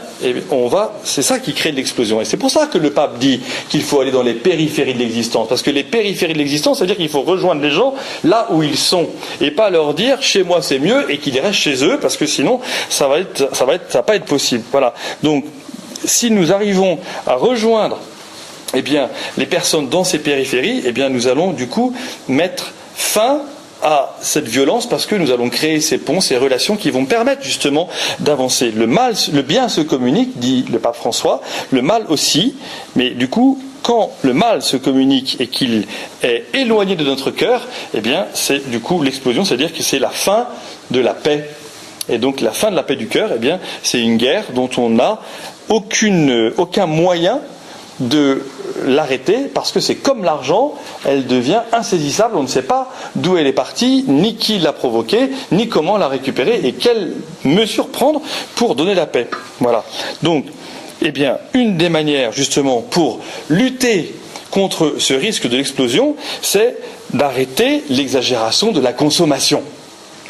c'est ça qui crée de l'explosion. Et c'est pour ça que le pape dit qu'il faut aller dans les périphéries de l'existence. Parce que les périphéries de l'existence, c'est-à-dire qu'il faut rejoindre les gens là où ils sont. Et pas leur dire, chez moi c'est mieux, et qu'ils restent chez eux, parce que sinon, ça va pas être possible. Voilà. Donc, si nous arrivons à rejoindre, eh bien, les personnes dans ces périphéries, eh bien, nous allons, du coup, mettre fin à cette violence, parce que nous allons créer ces ponts, ces relations qui vont permettre justement d'avancer. Le bien se communique, dit le pape François, le mal aussi, mais du coup, quand le mal se communique et qu'il est éloigné de notre cœur, eh bien, c'est du coup l'explosion, c'est-à-dire que c'est la fin de la paix. Et donc la fin de la paix du cœur, eh bien, c'est une guerre dont on n'a aucun moyen de l'arrêter, parce que c'est comme l'argent, elle devient insaisissable, on ne sait pas d'où elle est partie, ni qui l'a provoquée, ni comment la récupérer, et quelles mesures prendre pour donner la paix. Voilà. Donc, eh bien, une des manières, justement, pour lutter contre ce risque de l'explosion, c'est d'arrêter l'exagération de la consommation,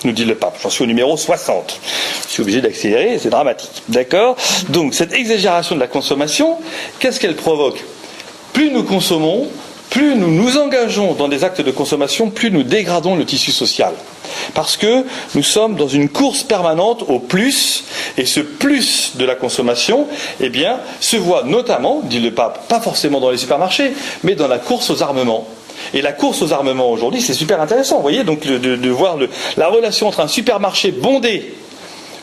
nous dit le pape. J'en suis au numéro 60. Je suis obligé d'accélérer, c'est dramatique. D'accord ? Donc, cette exagération de la consommation, qu'est-ce qu'elle provoque ? Plus nous consommons, plus nous nous engageons dans des actes de consommation, plus nous dégradons le tissu social. Parce que nous sommes dans une course permanente au plus, et ce plus de la consommation, eh bien, se voit notamment, dit le pape, pas forcément dans les supermarchés, mais dans la course aux armements. Et la course aux armements aujourd'hui, c'est super intéressant, vous voyez, donc de voir la relation entre un supermarché bondé,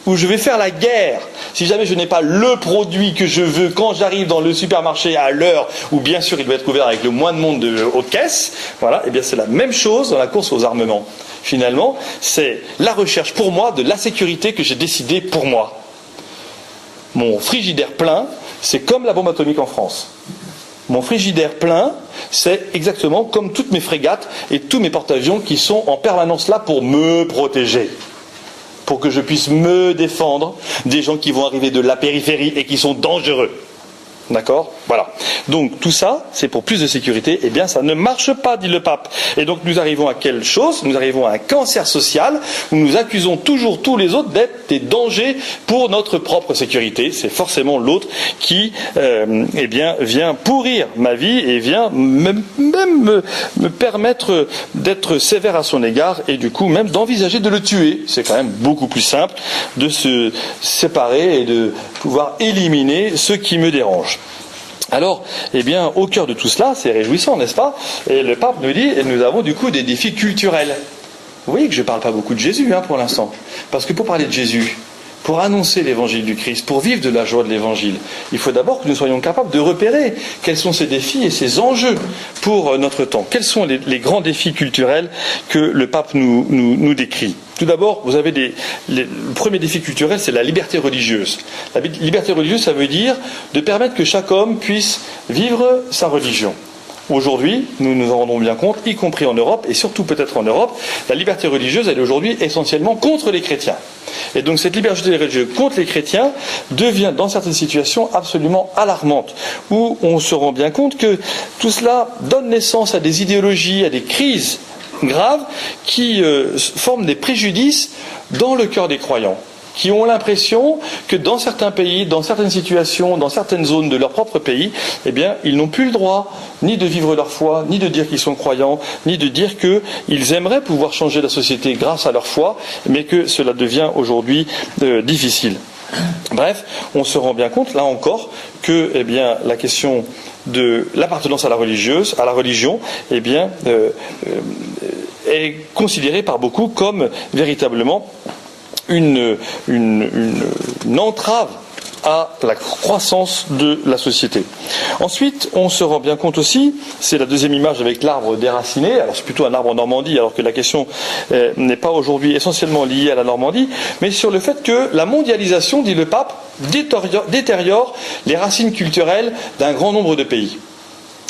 où je vais faire la guerre, si jamais je n'ai pas le produit que je veux quand j'arrive dans le supermarché à l'heure où bien sûr il doit être couvert avec le moins de monde aux caisses, voilà, et bien c'est la même chose dans la course aux armements. Finalement, c'est la recherche pour moi de la sécurité que j'ai décidé pour moi. Mon frigidaire plein, c'est comme la bombe atomique en France. Mon frigidaire plein, c'est exactement comme toutes mes frégates et tous mes porte-avions qui sont en permanence là pour me protéger. Pour que je puisse me défendre des gens qui vont arriver de la périphérie et qui sont dangereux. D'accord ? Voilà. Donc tout ça, c'est pour plus de sécurité. Eh bien, ça ne marche pas, dit le pape. Et donc nous arrivons à quelle chose ? Nous arrivons à un cancer social où nous accusons toujours tous les autres d'être des dangers pour notre propre sécurité. C'est forcément l'autre qui, eh bien, vient pourrir ma vie et vient même me permettre d'être sévère à son égard et du coup même d'envisager de le tuer. C'est quand même beaucoup plus simple de se séparer et de pouvoir éliminer ce qui me dérange. Alors, eh bien, au cœur de tout cela, c'est réjouissant, n'est-ce pas ? Et le pape nous dit, et nous avons du coup des défis culturels. Vous voyez que je ne parle pas beaucoup de Jésus pour l'instant. Parce que pour parler de Jésus, pour annoncer l'évangile du Christ, pour vivre de la joie de l'évangile, il faut d'abord que nous soyons capables de repérer quels sont ces défis et ces enjeux pour notre temps. Quels sont les grands défis culturels que le pape nous décrit ? Tout d'abord, vous avez le premier défi culturel, c'est la liberté religieuse. La liberté religieuse, ça veut dire de permettre que chaque homme puisse vivre sa religion. Aujourd'hui, nous nous en rendons bien compte, y compris en Europe, et surtout peut-être en Europe, la liberté religieuse, elle est aujourd'hui essentiellement contre les chrétiens. Et donc cette liberté religieuse contre les chrétiens devient, dans certaines situations, absolument alarmante, où on se rend bien compte que tout cela donne naissance à des idéologies, à des crises graves qui forment des préjudices dans le cœur des croyants, qui ont l'impression que dans certains pays, dans certaines situations, dans certaines zones de leur propre pays, eh bien, ils n'ont plus le droit ni de vivre leur foi, ni de dire qu'ils sont croyants, ni de dire qu'ils aimeraient pouvoir changer la société grâce à leur foi, mais que cela devient aujourd'hui difficile. Bref, on se rend bien compte, là encore, que eh bien, la question de l'appartenance à la religion, eh bien, est considérée par beaucoup comme véritablement une entrave à la croissance de la société. Ensuite, on se rend bien compte aussi, c'est la deuxième image avec l'arbre déraciné, alors c'est plutôt un arbre en Normandie, alors que la question n'est pas aujourd'hui essentiellement liée à la Normandie, mais sur le fait que la mondialisation, dit le pape, détériore les racines culturelles d'un grand nombre de pays.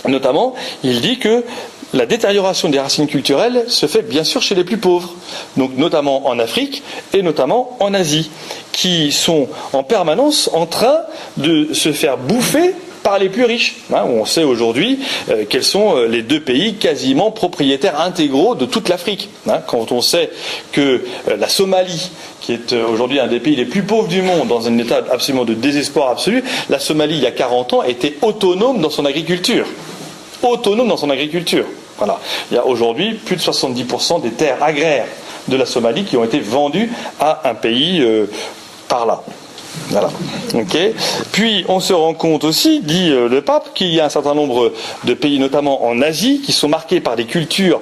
Notamment, il dit que la détérioration des racines culturelles se fait bien sûr chez les plus pauvres, donc notamment en Afrique et notamment en Asie, qui sont en permanence en train de se faire bouffer par les plus riches. On sait aujourd'hui quels sont les deux pays quasiment propriétaires intégraux de toute l'Afrique. Quand on sait que la Somalie, qui est aujourd'hui un des pays les plus pauvres du monde, dans un état absolument de désespoir absolu, la Somalie, il y a 40 ans, était autonome dans son agriculture. Autonome dans son agriculture. Voilà. Il y a aujourd'hui plus de 70% des terres agraires de la Somalie qui ont été vendues à un pays par là. Voilà. Okay. Puis on se rend compte aussi, dit le pape, qu'il y a un certain nombre de pays, notamment en Asie, qui sont marqués par des cultures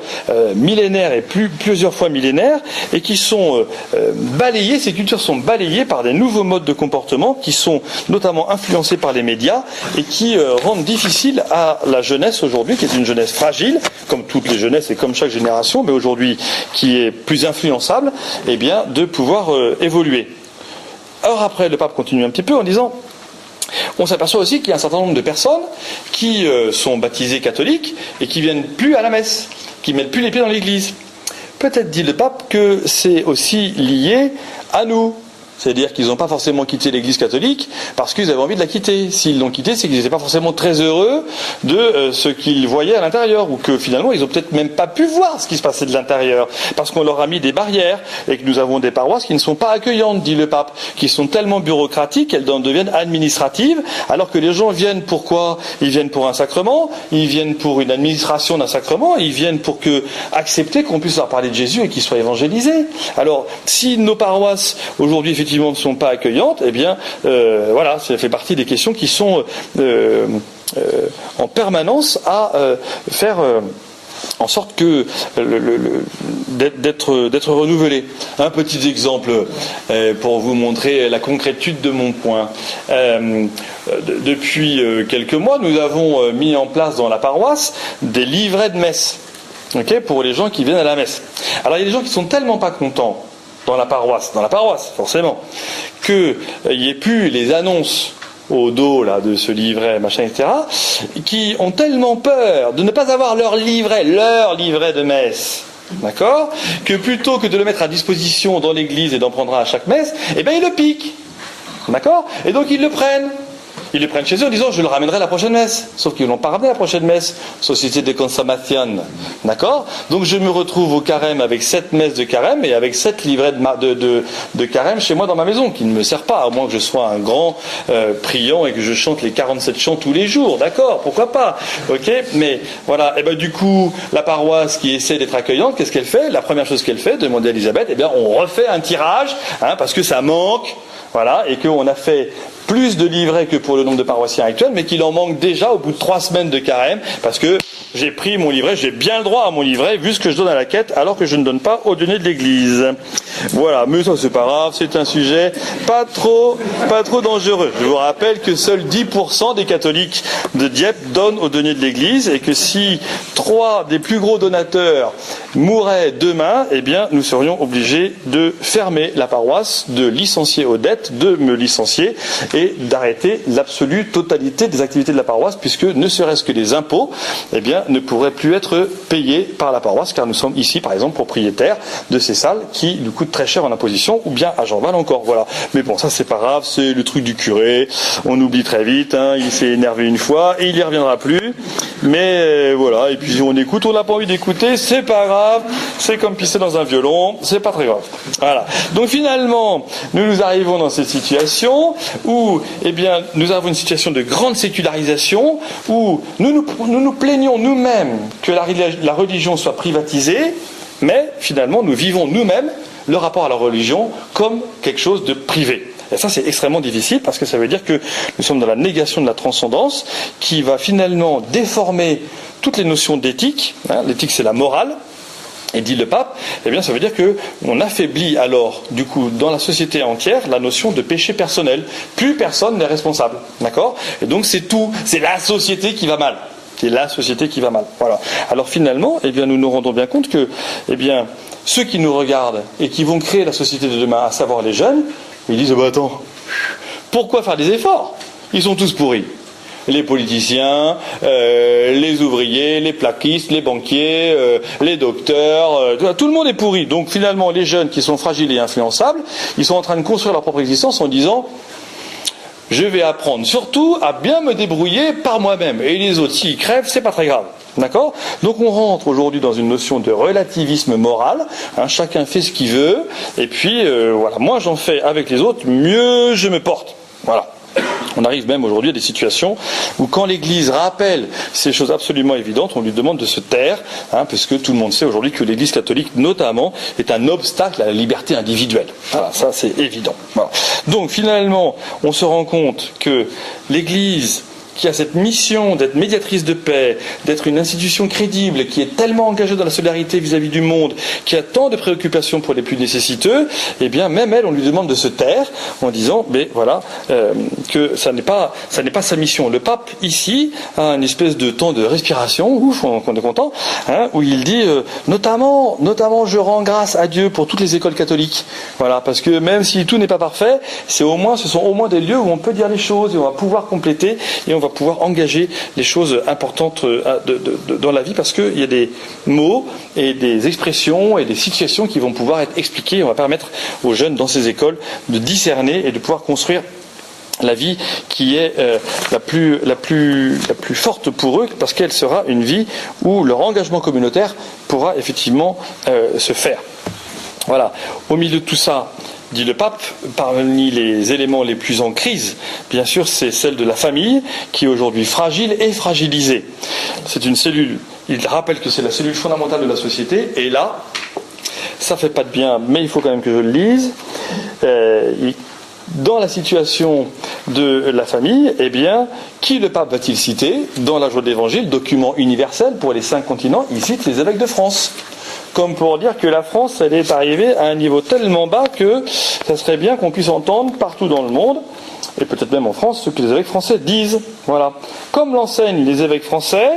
millénaires et plusieurs fois millénaires, et qui sont balayées, ces cultures sont balayées par des nouveaux modes de comportement qui sont notamment influencés par les médias et qui rendent difficile à la jeunesse aujourd'hui, qui est une jeunesse fragile, comme toutes les jeunesses et comme chaque génération, mais aujourd'hui qui est plus influençable, eh bien, de pouvoir évoluer. Alors après, le pape continue un petit peu en disant, on s'aperçoit aussi qu'il y a un certain nombre de personnes qui sont baptisées catholiques et qui viennent plus à la messe, qui mettent plus les pieds dans l'église. Peut-être, dit le pape, que c'est aussi lié à nous, C'est-à-dire qu'ils n'ont pas forcément quitté l'Église catholique parce qu'ils avaient envie de la quitter. S'ils l'ont quittée, c'est qu'ils n'étaient pas forcément très heureux de ce qu'ils voyaient à l'intérieur, ou que finalement ils n'ont peut-être même pas pu voir ce qui se passait de l'intérieur, parce qu'on leur a mis des barrières, et que nous avons des paroisses qui ne sont pas accueillantes, dit le pape, qui sont tellement bureaucratiques qu'elles deviennent administratives, alors que les gens viennent pourquoi? Ils viennent pour un sacrement, ils viennent pour une administration d'un sacrement, ils viennent pour accepter qu'on puisse leur parler de Jésus et qu'ils soient évangélisés. Alors, si nos paroisses aujourd'hui effectivement ne sont pas accueillantes, eh bien, voilà, ça fait partie des questions qui sont en permanence à faire en sorte que d'être renouvelé. Un petit exemple pour vous montrer la concrétude de mon point. Depuis quelques mois, nous avons mis en place dans la paroisse des livrets de messe, pour les gens qui viennent à la messe. Alors il y a des gens qui sont tellement pas contents dans la paroisse forcément, qu'il n'y ait plus les annonces au dos là de ce livret, machin, etc., qui ont tellement peur de ne pas avoir leur livret de messe, d'accord, que plutôt que de le mettre à disposition dans l'église et d'en prendre un à chaque messe, eh bien ils le piquent, d'accord, et donc ils le prennent. Ils le prennent chez eux en disant je le ramènerai à la prochaine messe. Sauf qu'ils ne l'ont pas ramené à la prochaine messe. Société de consommation. D'accord? Donc je me retrouve au carême avec 7 messes de carême et avec 7 livrets de carême chez moi dans ma maison, qui ne me sert pas, à moins que je sois un grand priant et que je chante les 47 chants tous les jours. D'accord? Pourquoi pas? Ok? Mais voilà. Et du coup, la paroisse qui essaie d'être accueillante, qu'est-ce qu'elle fait? La première chose qu'elle fait, demandez à Elisabeth, on refait un tirage, parce que ça manque. Voilà, et qu'on a fait plus de livrets que pour le nombre de paroissiens actuels, mais qu'il en manque déjà au bout de 3 semaines de carême, parce que j'ai pris mon livret, j'ai bien le droit à mon livret, vu ce que je donne à la quête, alors que je ne donne pas au denier de l'église. Voilà, mais ça c'est pas grave, c'est un sujet pas trop dangereux. Je vous rappelle que seuls 10% des catholiques de Dieppe donnent au denier de l'église, et que si 3 des plus gros donateurs mouraient demain, eh bien nous serions obligés de fermer la paroisse, de licencier aux dettes, de me licencier, et d'arrêter l'absolue totalité des activités de la paroisse, puisque ne serait-ce que les impôts, eh bien, ne pourraient plus être payés par la paroisse, car nous sommes ici, par exemple, propriétaires de ces salles qui nous coûtent très cher en imposition, ou bien à Jean-Val encore, voilà. Mais bon, ça c'est pas grave, c'est le truc du curé, on oublie très vite, il s'est énervé une fois, et il y reviendra plus, mais voilà, et puis on écoute, on n'a pas envie d'écouter, c'est pas grave, c'est comme pisser dans un violon, c'est pas très grave. Voilà. Donc finalement, nous arrivons dans cette situation où, eh bien, nous avons une situation de grande sécularisation, où nous nous plaignons nous-mêmes que la religion soit privatisée, mais finalement nous vivons nous-mêmes le rapport à la religion comme quelque chose de privé. Et ça c'est extrêmement difficile, parce que ça veut dire que nous sommes dans la négation de la transcendance, qui va finalement déformer toutes les notions d'éthique. L'éthique c'est la morale. Et dit le pape, eh bien ça veut dire que on affaiblit alors, du coup, dans la société entière, la notion de péché personnel. Plus personne n'est responsable, d'accord? Et donc c'est la société qui va mal. C'est la société qui va mal. Voilà. Alors finalement, eh bien nous nous rendons bien compte que, eh bien, ceux qui nous regardent et qui vont créer la société de demain, à savoir les jeunes, ils disent attends, pourquoi faire des efforts? Ils sont tous pourris. Les politiciens, les ouvriers, les plaquistes, les banquiers, les docteurs, tout le monde est pourri. Donc finalement, les jeunes qui sont fragiles et influençables, ils sont en train de construire leur propre existence en disant je vais apprendre surtout à bien me débrouiller par moi-même. Et les autres, s'ils crèvent, c'est pas très grave. D'accord? Donc on rentre aujourd'hui dans une notion de relativisme moral. Chacun fait ce qu'il veut. Et puis, voilà, moins j'en fais avec les autres, mieux je me porte. Voilà. On arrive même aujourd'hui à des situations où quand l'Église rappelle ces choses absolument évidentes, on lui demande de se taire, puisque tout le monde sait aujourd'hui que l'Église catholique, notamment, est un obstacle à la liberté individuelle. Voilà, ça c'est évident. Voilà. Donc finalement, on se rend compte que l'Église, qui a cette mission d'être médiatrice de paix, d'être une institution crédible, qui est tellement engagée dans la solidarité vis-à-vis du monde, qui a tant de préoccupations pour les plus nécessiteux, eh bien même elle, on lui demande de se taire en disant, mais voilà, que ça n'est pas sa mission. Le pape ici a une espèce de temps de respiration, ouf, on est content, où il dit, notamment, je rends grâce à Dieu pour toutes les écoles catholiques, voilà, parce que même si tout n'est pas parfait, ce sont au moins des lieux où on peut dire les choses et on va pouvoir compléter et on va va pouvoir engager les choses importantes dans la vie, parce qu'il y a des mots et des expressions et des situations qui vont pouvoir être expliquées. On va permettre aux jeunes dans ces écoles de discerner et de pouvoir construire la vie qui est la plus forte pour eux, parce qu'elle sera une vie où leur engagement communautaire pourra effectivement se faire. Voilà. Au milieu de tout ça, dit le pape, parmi les éléments les plus en crise, bien sûr, c'est celle de la famille, qui est aujourd'hui fragile et fragilisée. C'est une cellule, il rappelle que c'est la cellule fondamentale de la société, et là, ça fait pas de bien, mais il faut quand même que je le lise. Dans la situation de la famille, eh bien, qui le pape va-t-il citer? Dans la Joie de l'Évangile, document universel pour les 5 continents, il cite les évêques de France. Comme pour dire que la France, elle est arrivée à un niveau tellement bas que ça serait bien qu'on puisse entendre partout dans le monde, et peut-être même en France, ce que les évêques français disent. Voilà. Comme l'enseignent les évêques français,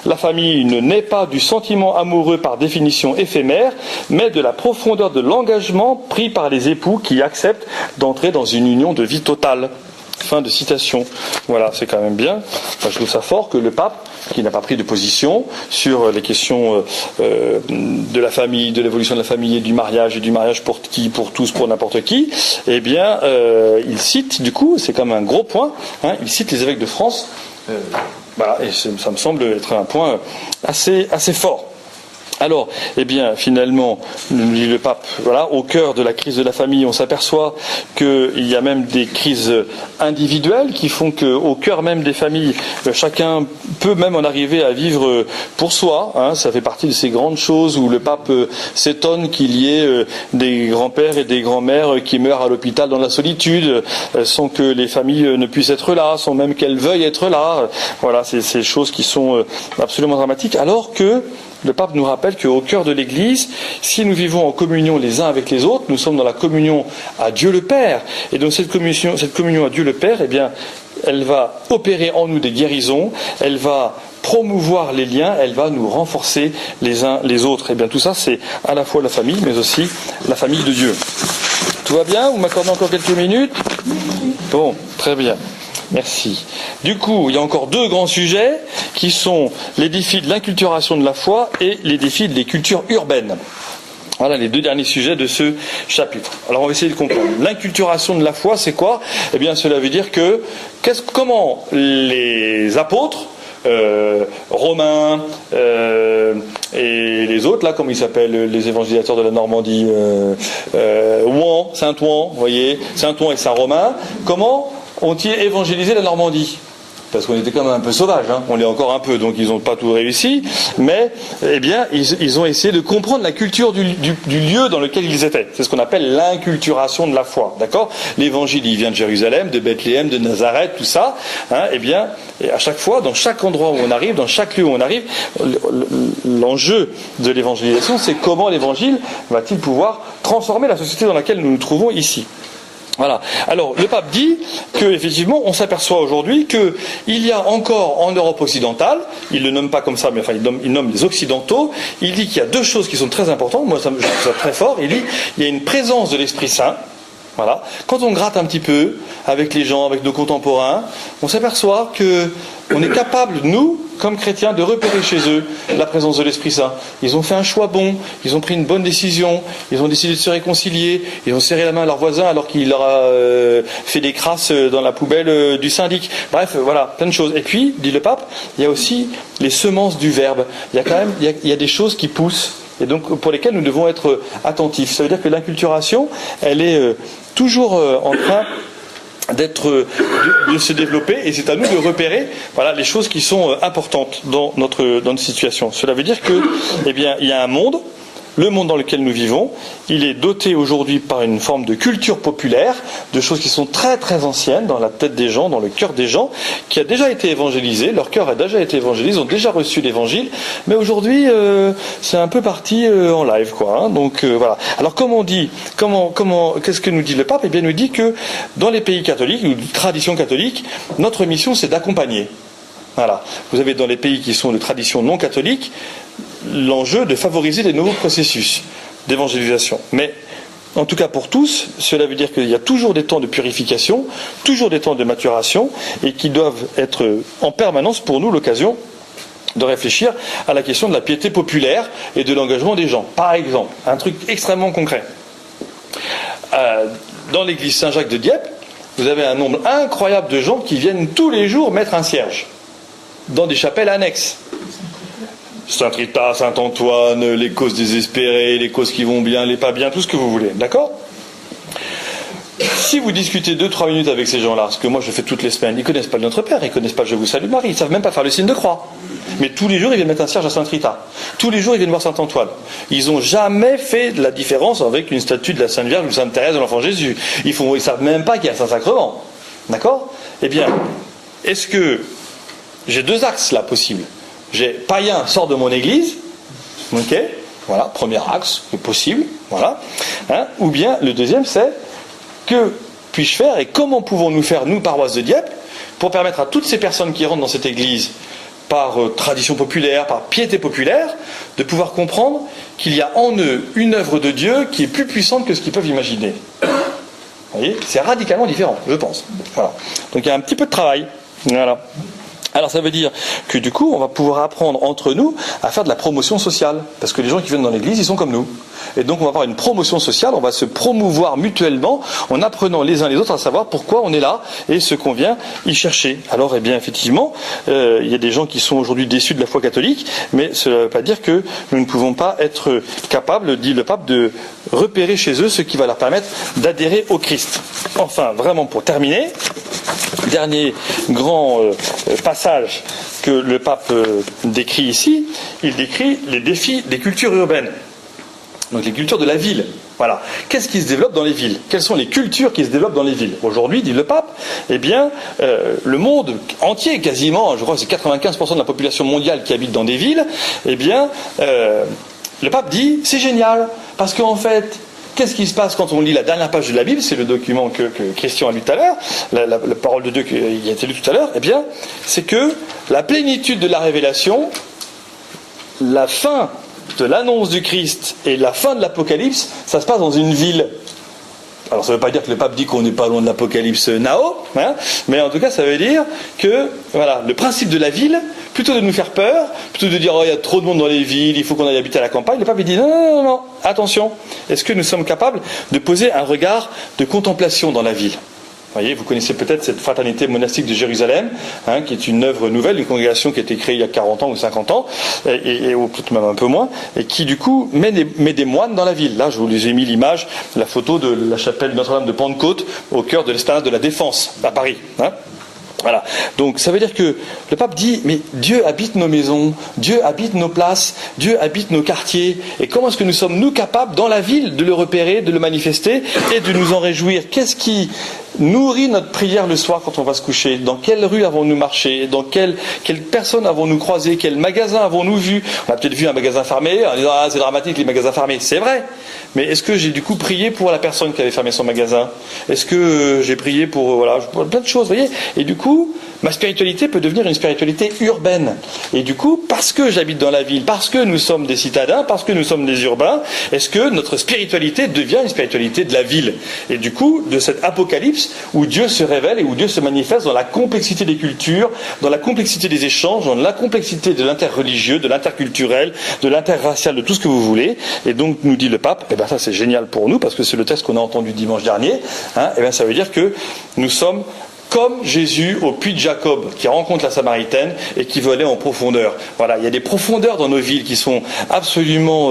la famille ne naît pas du sentiment amoureux par définition éphémère, mais de la profondeur de l'engagement pris par les époux qui acceptent d'entrer dans une union de vie totale. Fin de citation. Voilà, c'est quand même bien. Enfin, je trouve ça fort que le pape, qui n'a pas pris de position sur les questions de la famille, de l'évolution de la famille et du mariage pour qui, pour tous, pour n'importe qui, eh bien, il cite, du coup, c'est comme un gros point, hein, il cite les évêques de France. Voilà, et ça me semble être un point assez fort. Alors, eh bien, finalement, nous dit le pape, voilà, au cœur de la crise de la famille, on s'aperçoit qu'il y a même des crises individuelles qui font qu'au cœur même des familles, chacun peut même en arriver à vivre pour soi. Hein, ça fait partie de ces grandes choses où le pape s'étonne qu'il y ait des grands-pères et des grands-mères qui meurent à l'hôpital dans la solitude, sans que les familles ne puissent être là, sans même qu'elles veuillent être là. Voilà, c'est ces choses qui sont absolument dramatiques, alors que le pape nous rappelle qu'au cœur de l'Église, si nous vivons en communion les uns avec les autres, nous sommes dans la communion à Dieu le Père. Et donc cette communion à Dieu le Père, eh bien, elle va opérer en nous des guérisons, elle va promouvoir les liens, elle va nous renforcer les uns les autres. Et bien tout ça, c'est à la fois la famille, mais aussi la famille de Dieu. Tout va bien? Vous m'accordez encore quelques minutes? Bon, très bien. Merci. Du coup, il y a encore 2 grands sujets qui sont les défis de l'inculturation de la foi et les défis des cultures urbaines. Voilà les 2 derniers sujets de ce chapitre. Alors on va essayer de comprendre. L'inculturation de la foi, c'est quoi? Eh bien, cela veut dire que comment les apôtres, Romains et les autres, là, comme ils s'appellent, les évangélisateurs de la Normandie, Ouen, Saint-Ouen, vous voyez, Saint-Ouen et Saint-Romain, comment ont-ils évangélisé la Normandie? Parce qu'on était quand même un peu sauvages, hein. On l'est encore un peu, donc ils n'ont pas tout réussi, mais eh bien, ils ont essayé de comprendre la culture du lieu dans lequel ils étaient. C'est ce qu'on appelle l'inculturation de la foi, d'accord? L'évangile, il vient de Jérusalem, de Bethléem, de Nazareth, tout ça, hein, eh bien, et à chaque fois, dans chaque endroit où on arrive, dans chaque lieu où on arrive, l'enjeu de l'évangélisation, c'est comment l'évangile va-t-il pouvoir transformer la société dans laquelle nous nous trouvons ici. Voilà. Alors, le pape dit qu'effectivement, on s'aperçoit aujourd'hui qu'il y a encore en Europe occidentale, il ne le nomme pas comme ça, mais enfin, il nomme les Occidentaux, il dit qu'il y a 2 choses qui sont très importantes, moi je trouve ça très fort, il dit qu'il y a une présence de l'Esprit Saint. Voilà. Quand on gratte un petit peu avec les gens, avec nos contemporains, on s'aperçoit qu'on est capable, nous, comme chrétiens, de repérer chez eux la présence de l'Esprit Saint. Ils ont fait un choix bon, ils ont pris une bonne décision, ils ont décidé de se réconcilier, ils ont serré la main à leur voisin alors qu'il leur a fait des crasses dans la poubelle du syndic. Bref, voilà, plein de choses. Et puis, dit le pape, il y a aussi les semences du Verbe. Il y a quand même, il y a des choses qui poussent, et donc pour lesquelles nous devons être attentifs. Ça veut dire que l'inculturation, elle est toujours en train de se développer, et c'est à nous de repérer, voilà, les choses qui sont importantes dans notre situation. Cela veut dire que, eh bien, il y a un monde. Le monde dans lequel nous vivons, il est doté aujourd'hui par une forme de culture populaire, de choses qui sont très très anciennes dans la tête des gens, dans le cœur des gens, qui a déjà été évangélisé, leur cœur a déjà été évangélisé, ils ont déjà reçu l'évangile, mais aujourd'hui c'est un peu parti en live, quoi. Hein, donc voilà. Alors comme on dit, qu'est-ce que nous dit le pape? Eh bien, il nous dit que dans les pays catholiques, ou tradition catholique, notre mission c'est d'accompagner. Voilà. Vous avez dans les pays qui sont de tradition non catholique l'enjeu de favoriser des nouveaux processus d'évangélisation. Mais en tout cas pour tous, cela veut dire qu'il y a toujours des temps de purification, toujours des temps de maturation, et qui doivent être en permanence pour nous l'occasion de réfléchir à la question de la piété populaire et de l'engagement des gens. Par exemple, un truc extrêmement concret. Dans l'église Saint-Jacques de Dieppe, vous avez un nombre incroyable de gens qui viennent tous les jours mettre un cierge dans des chapelles annexes. Saint-Rita, Saint-Antoine, les causes désespérées, les causes qui vont bien, les pas bien, tout ce que vous voulez, d'accord ? Si vous discutez 2-3 minutes avec ces gens-là, ce que moi je fais toutes les semaines, ils ne connaissent pas le Notre Père, ils ne connaissent pas le Je vous salue Marie, ils ne savent même pas faire le signe de croix. Mais tous les jours, ils viennent mettre un cierge à Sainte-Rita. Tous les jours, ils viennent voir Saint-Antoine. Ils n'ont jamais fait de la différence avec une statue de la Sainte Vierge ou de Sainte Thérèse de l'Enfant Jésus. Ils ne savent même pas qu'il y a un Saint-Sacrement. D'accord ? Eh bien, est-ce que j'ai 2 axes là possibles ? J'ai païen sort de mon église, ok, voilà, premier axe, c'est possible, voilà. Hein, ou bien le deuxième, c'est que puis-je faire et comment pouvons-nous faire, nous, paroisse de Dieppe, pour permettre à toutes ces personnes qui rentrent dans cette église par tradition populaire, par piété populaire, de pouvoir comprendre qu'il y a en eux une œuvre de Dieu qui est plus puissante que ce qu'ils peuvent imaginer. Vous voyez, c'est radicalement différent, je pense. Voilà. Donc il y a un petit peu de travail. Voilà. Alors ça veut dire que du coup, on va pouvoir apprendre entre nous à faire de la promotion sociale. Parce que les gens qui viennent dans l'église, ils sont comme nous. Et donc on va avoir une promotion sociale, on va se promouvoir mutuellement en apprenant les uns les autres à savoir pourquoi on est là et ce qu'on vient y chercher. Alors eh bien effectivement, il y a des gens qui sont aujourd'hui déçus de la foi catholique, mais cela ne veut pas dire que nous ne pouvons pas être capables, dit le pape, de repérer chez eux ce qui va leur permettre d'adhérer au Christ. Enfin, vraiment pour terminer, dernier grand passage que le pape décrit ici, il décrit les défis des cultures urbaines. Donc les cultures de la ville. Voilà. Qu'est-ce qui se développe dans les villes ? Quelles sont les cultures qui se développent dans les villes ? Aujourd'hui, dit le pape, eh bien, le monde entier, quasiment, je crois que c'est 95% de la population mondiale qui habite dans des villes, eh bien, le pape dit, c'est génial, parce qu'en fait, qu'est-ce qui se passe quand on lit la dernière page de la Bible ? C'est le document que Christian a lu tout à l'heure, la parole de Dieu qui a été lue tout à l'heure. Eh bien, c'est que la plénitude de la révélation, la fin de l'annonce du Christ et la fin de l'Apocalypse, ça se passe dans une ville. Alors ça ne veut pas dire que le pape dit qu'on n'est pas loin de l'Apocalypse Nao, hein, mais en tout cas ça veut dire que voilà, le principe de la ville, plutôt de nous faire peur, plutôt de dire oh, il y a trop de monde dans les villes, il faut qu'on aille habiter à la campagne, le pape il dit non, attention, est-ce que nous sommes capables de poser un regard de contemplation dans la ville ? Vous voyez, vous connaissez peut-être cette fraternité monastique de Jérusalem, hein, qui est une œuvre nouvelle, une congrégation qui a été créée il y a 40 ans ou 50 ans, ou peut-être même un peu moins, et qui du coup met des moines dans la ville. Là, je vous ai mis l'image, la photo de la chapelle Notre-Dame de Pentecôte au cœur de l'esplanade de la Défense, à Paris. Hein. Voilà. Donc ça veut dire que le pape dit, mais Dieu habite nos maisons, Dieu habite nos places, Dieu habite nos quartiers, et comment est-ce que nous sommes, nous, capables, dans la ville, de le repérer, de le manifester, et de nous en réjouir ? Qu'est-ce qui nourrit notre prière le soir quand on va se coucher ? Dans quelle rue avons-nous marché ? Dans quelle personne avons-nous croisé ? Quel magasin avons-nous vu ? On a peut-être vu un magasin fermé, en disant ah c'est dramatique les magasins fermés, c'est vrai. Mais est-ce que j'ai du coup prié pour la personne qui avait fermé son magasin ? Est-ce que j'ai prié pour plein de choses, vous voyez ? Et du coup, ma spiritualité peut devenir une spiritualité urbaine. Et du coup, parce que j'habite dans la ville, parce que nous sommes des citadins, parce que nous sommes des urbains, est-ce que notre spiritualité devient une spiritualité de la ville ? Et du coup, de cet apocalypse où Dieu se révèle et où Dieu se manifeste dans la complexité des cultures, dans la complexité des échanges, dans la complexité de l'interreligieux, de l'interculturel, de l'interracial, de tout ce que vous voulez. Et donc, nous dit le pape, eh bien ça c'est génial pour nous, parce que c'est le texte qu'on a entendu dimanche dernier, hein, eh bien ça veut dire que nous sommes comme Jésus au puits de Jacob, qui rencontre la Samaritaine et qui veut aller en profondeur. Voilà, il y a des profondeurs dans nos villes qui sont absolument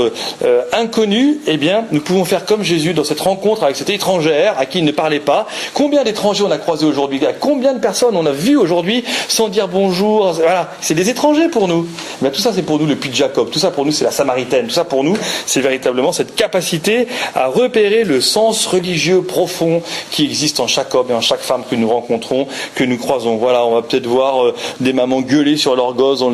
inconnues. Eh bien, nous pouvons faire comme Jésus dans cette rencontre avec cette étrangère à qui il ne parlait pas. Combien d'étrangers on a croisés aujourd'hui ? Combien de personnes on a vues aujourd'hui sans dire bonjour ? Voilà, c'est des étrangers pour nous. Mais tout ça, c'est pour nous le puits de Jacob. Tout ça, pour nous, c'est la Samaritaine. Tout ça, pour nous, c'est véritablement cette capacité à repérer le sens religieux profond qui existe en chaque homme et en chaque femme que nous rencontrons passeront, que nous croisons. Voilà, on va peut-être voir des mamans gueuler sur leurs gosses sur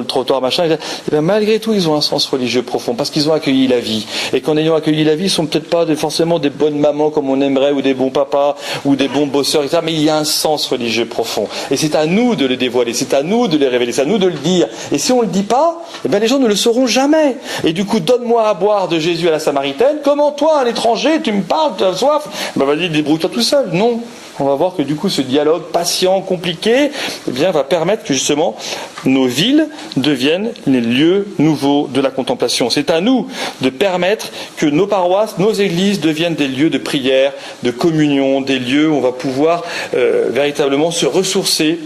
le trottoir, machin. Et bien, malgré tout, ils ont un sens religieux profond, parce qu'ils ont accueilli la vie. Et qu'en ayant accueilli la vie, ils sont peut-être pas forcément des bonnes mamans comme on aimerait, ou des bons papas, ou des bons bosseurs, etc. Mais il y a un sens religieux profond. Et c'est à nous de le dévoiler, c'est à nous de le révéler, c'est à nous de le dire. Et si on ne le dit pas, eh bien les gens ne le sauront jamais. Et du coup, donne-moi à boire de Jésus à la Samaritaine. Comment toi, un étranger, tu me parles, tu as soif? Ben vas-y, débrouille-toi tout seul. Non. On va voir que du coup, ce dialogue patient, compliqué, eh bien, va permettre que justement nos villes deviennent les lieux nouveaux de la contemplation. C'est à nous de permettre que nos paroisses, nos églises deviennent des lieux de prière, de communion, des lieux où on va pouvoir véritablement se ressourcer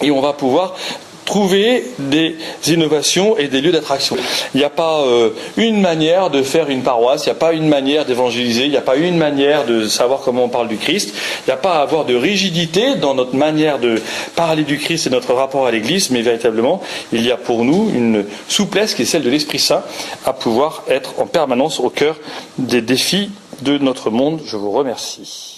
et on va pouvoir trouver des innovations et des lieux d'attraction. Il n'y a pas une manière de faire une paroisse, il n'y a pas une manière d'évangéliser, il n'y a pas une manière de savoir comment on parle du Christ, il n'y a pas à avoir de rigidité dans notre manière de parler du Christ et notre rapport à l'Église, mais véritablement, il y a pour nous une souplesse qui est celle de l'Esprit Saint à pouvoir être en permanence au cœur des défis de notre monde. Je vous remercie.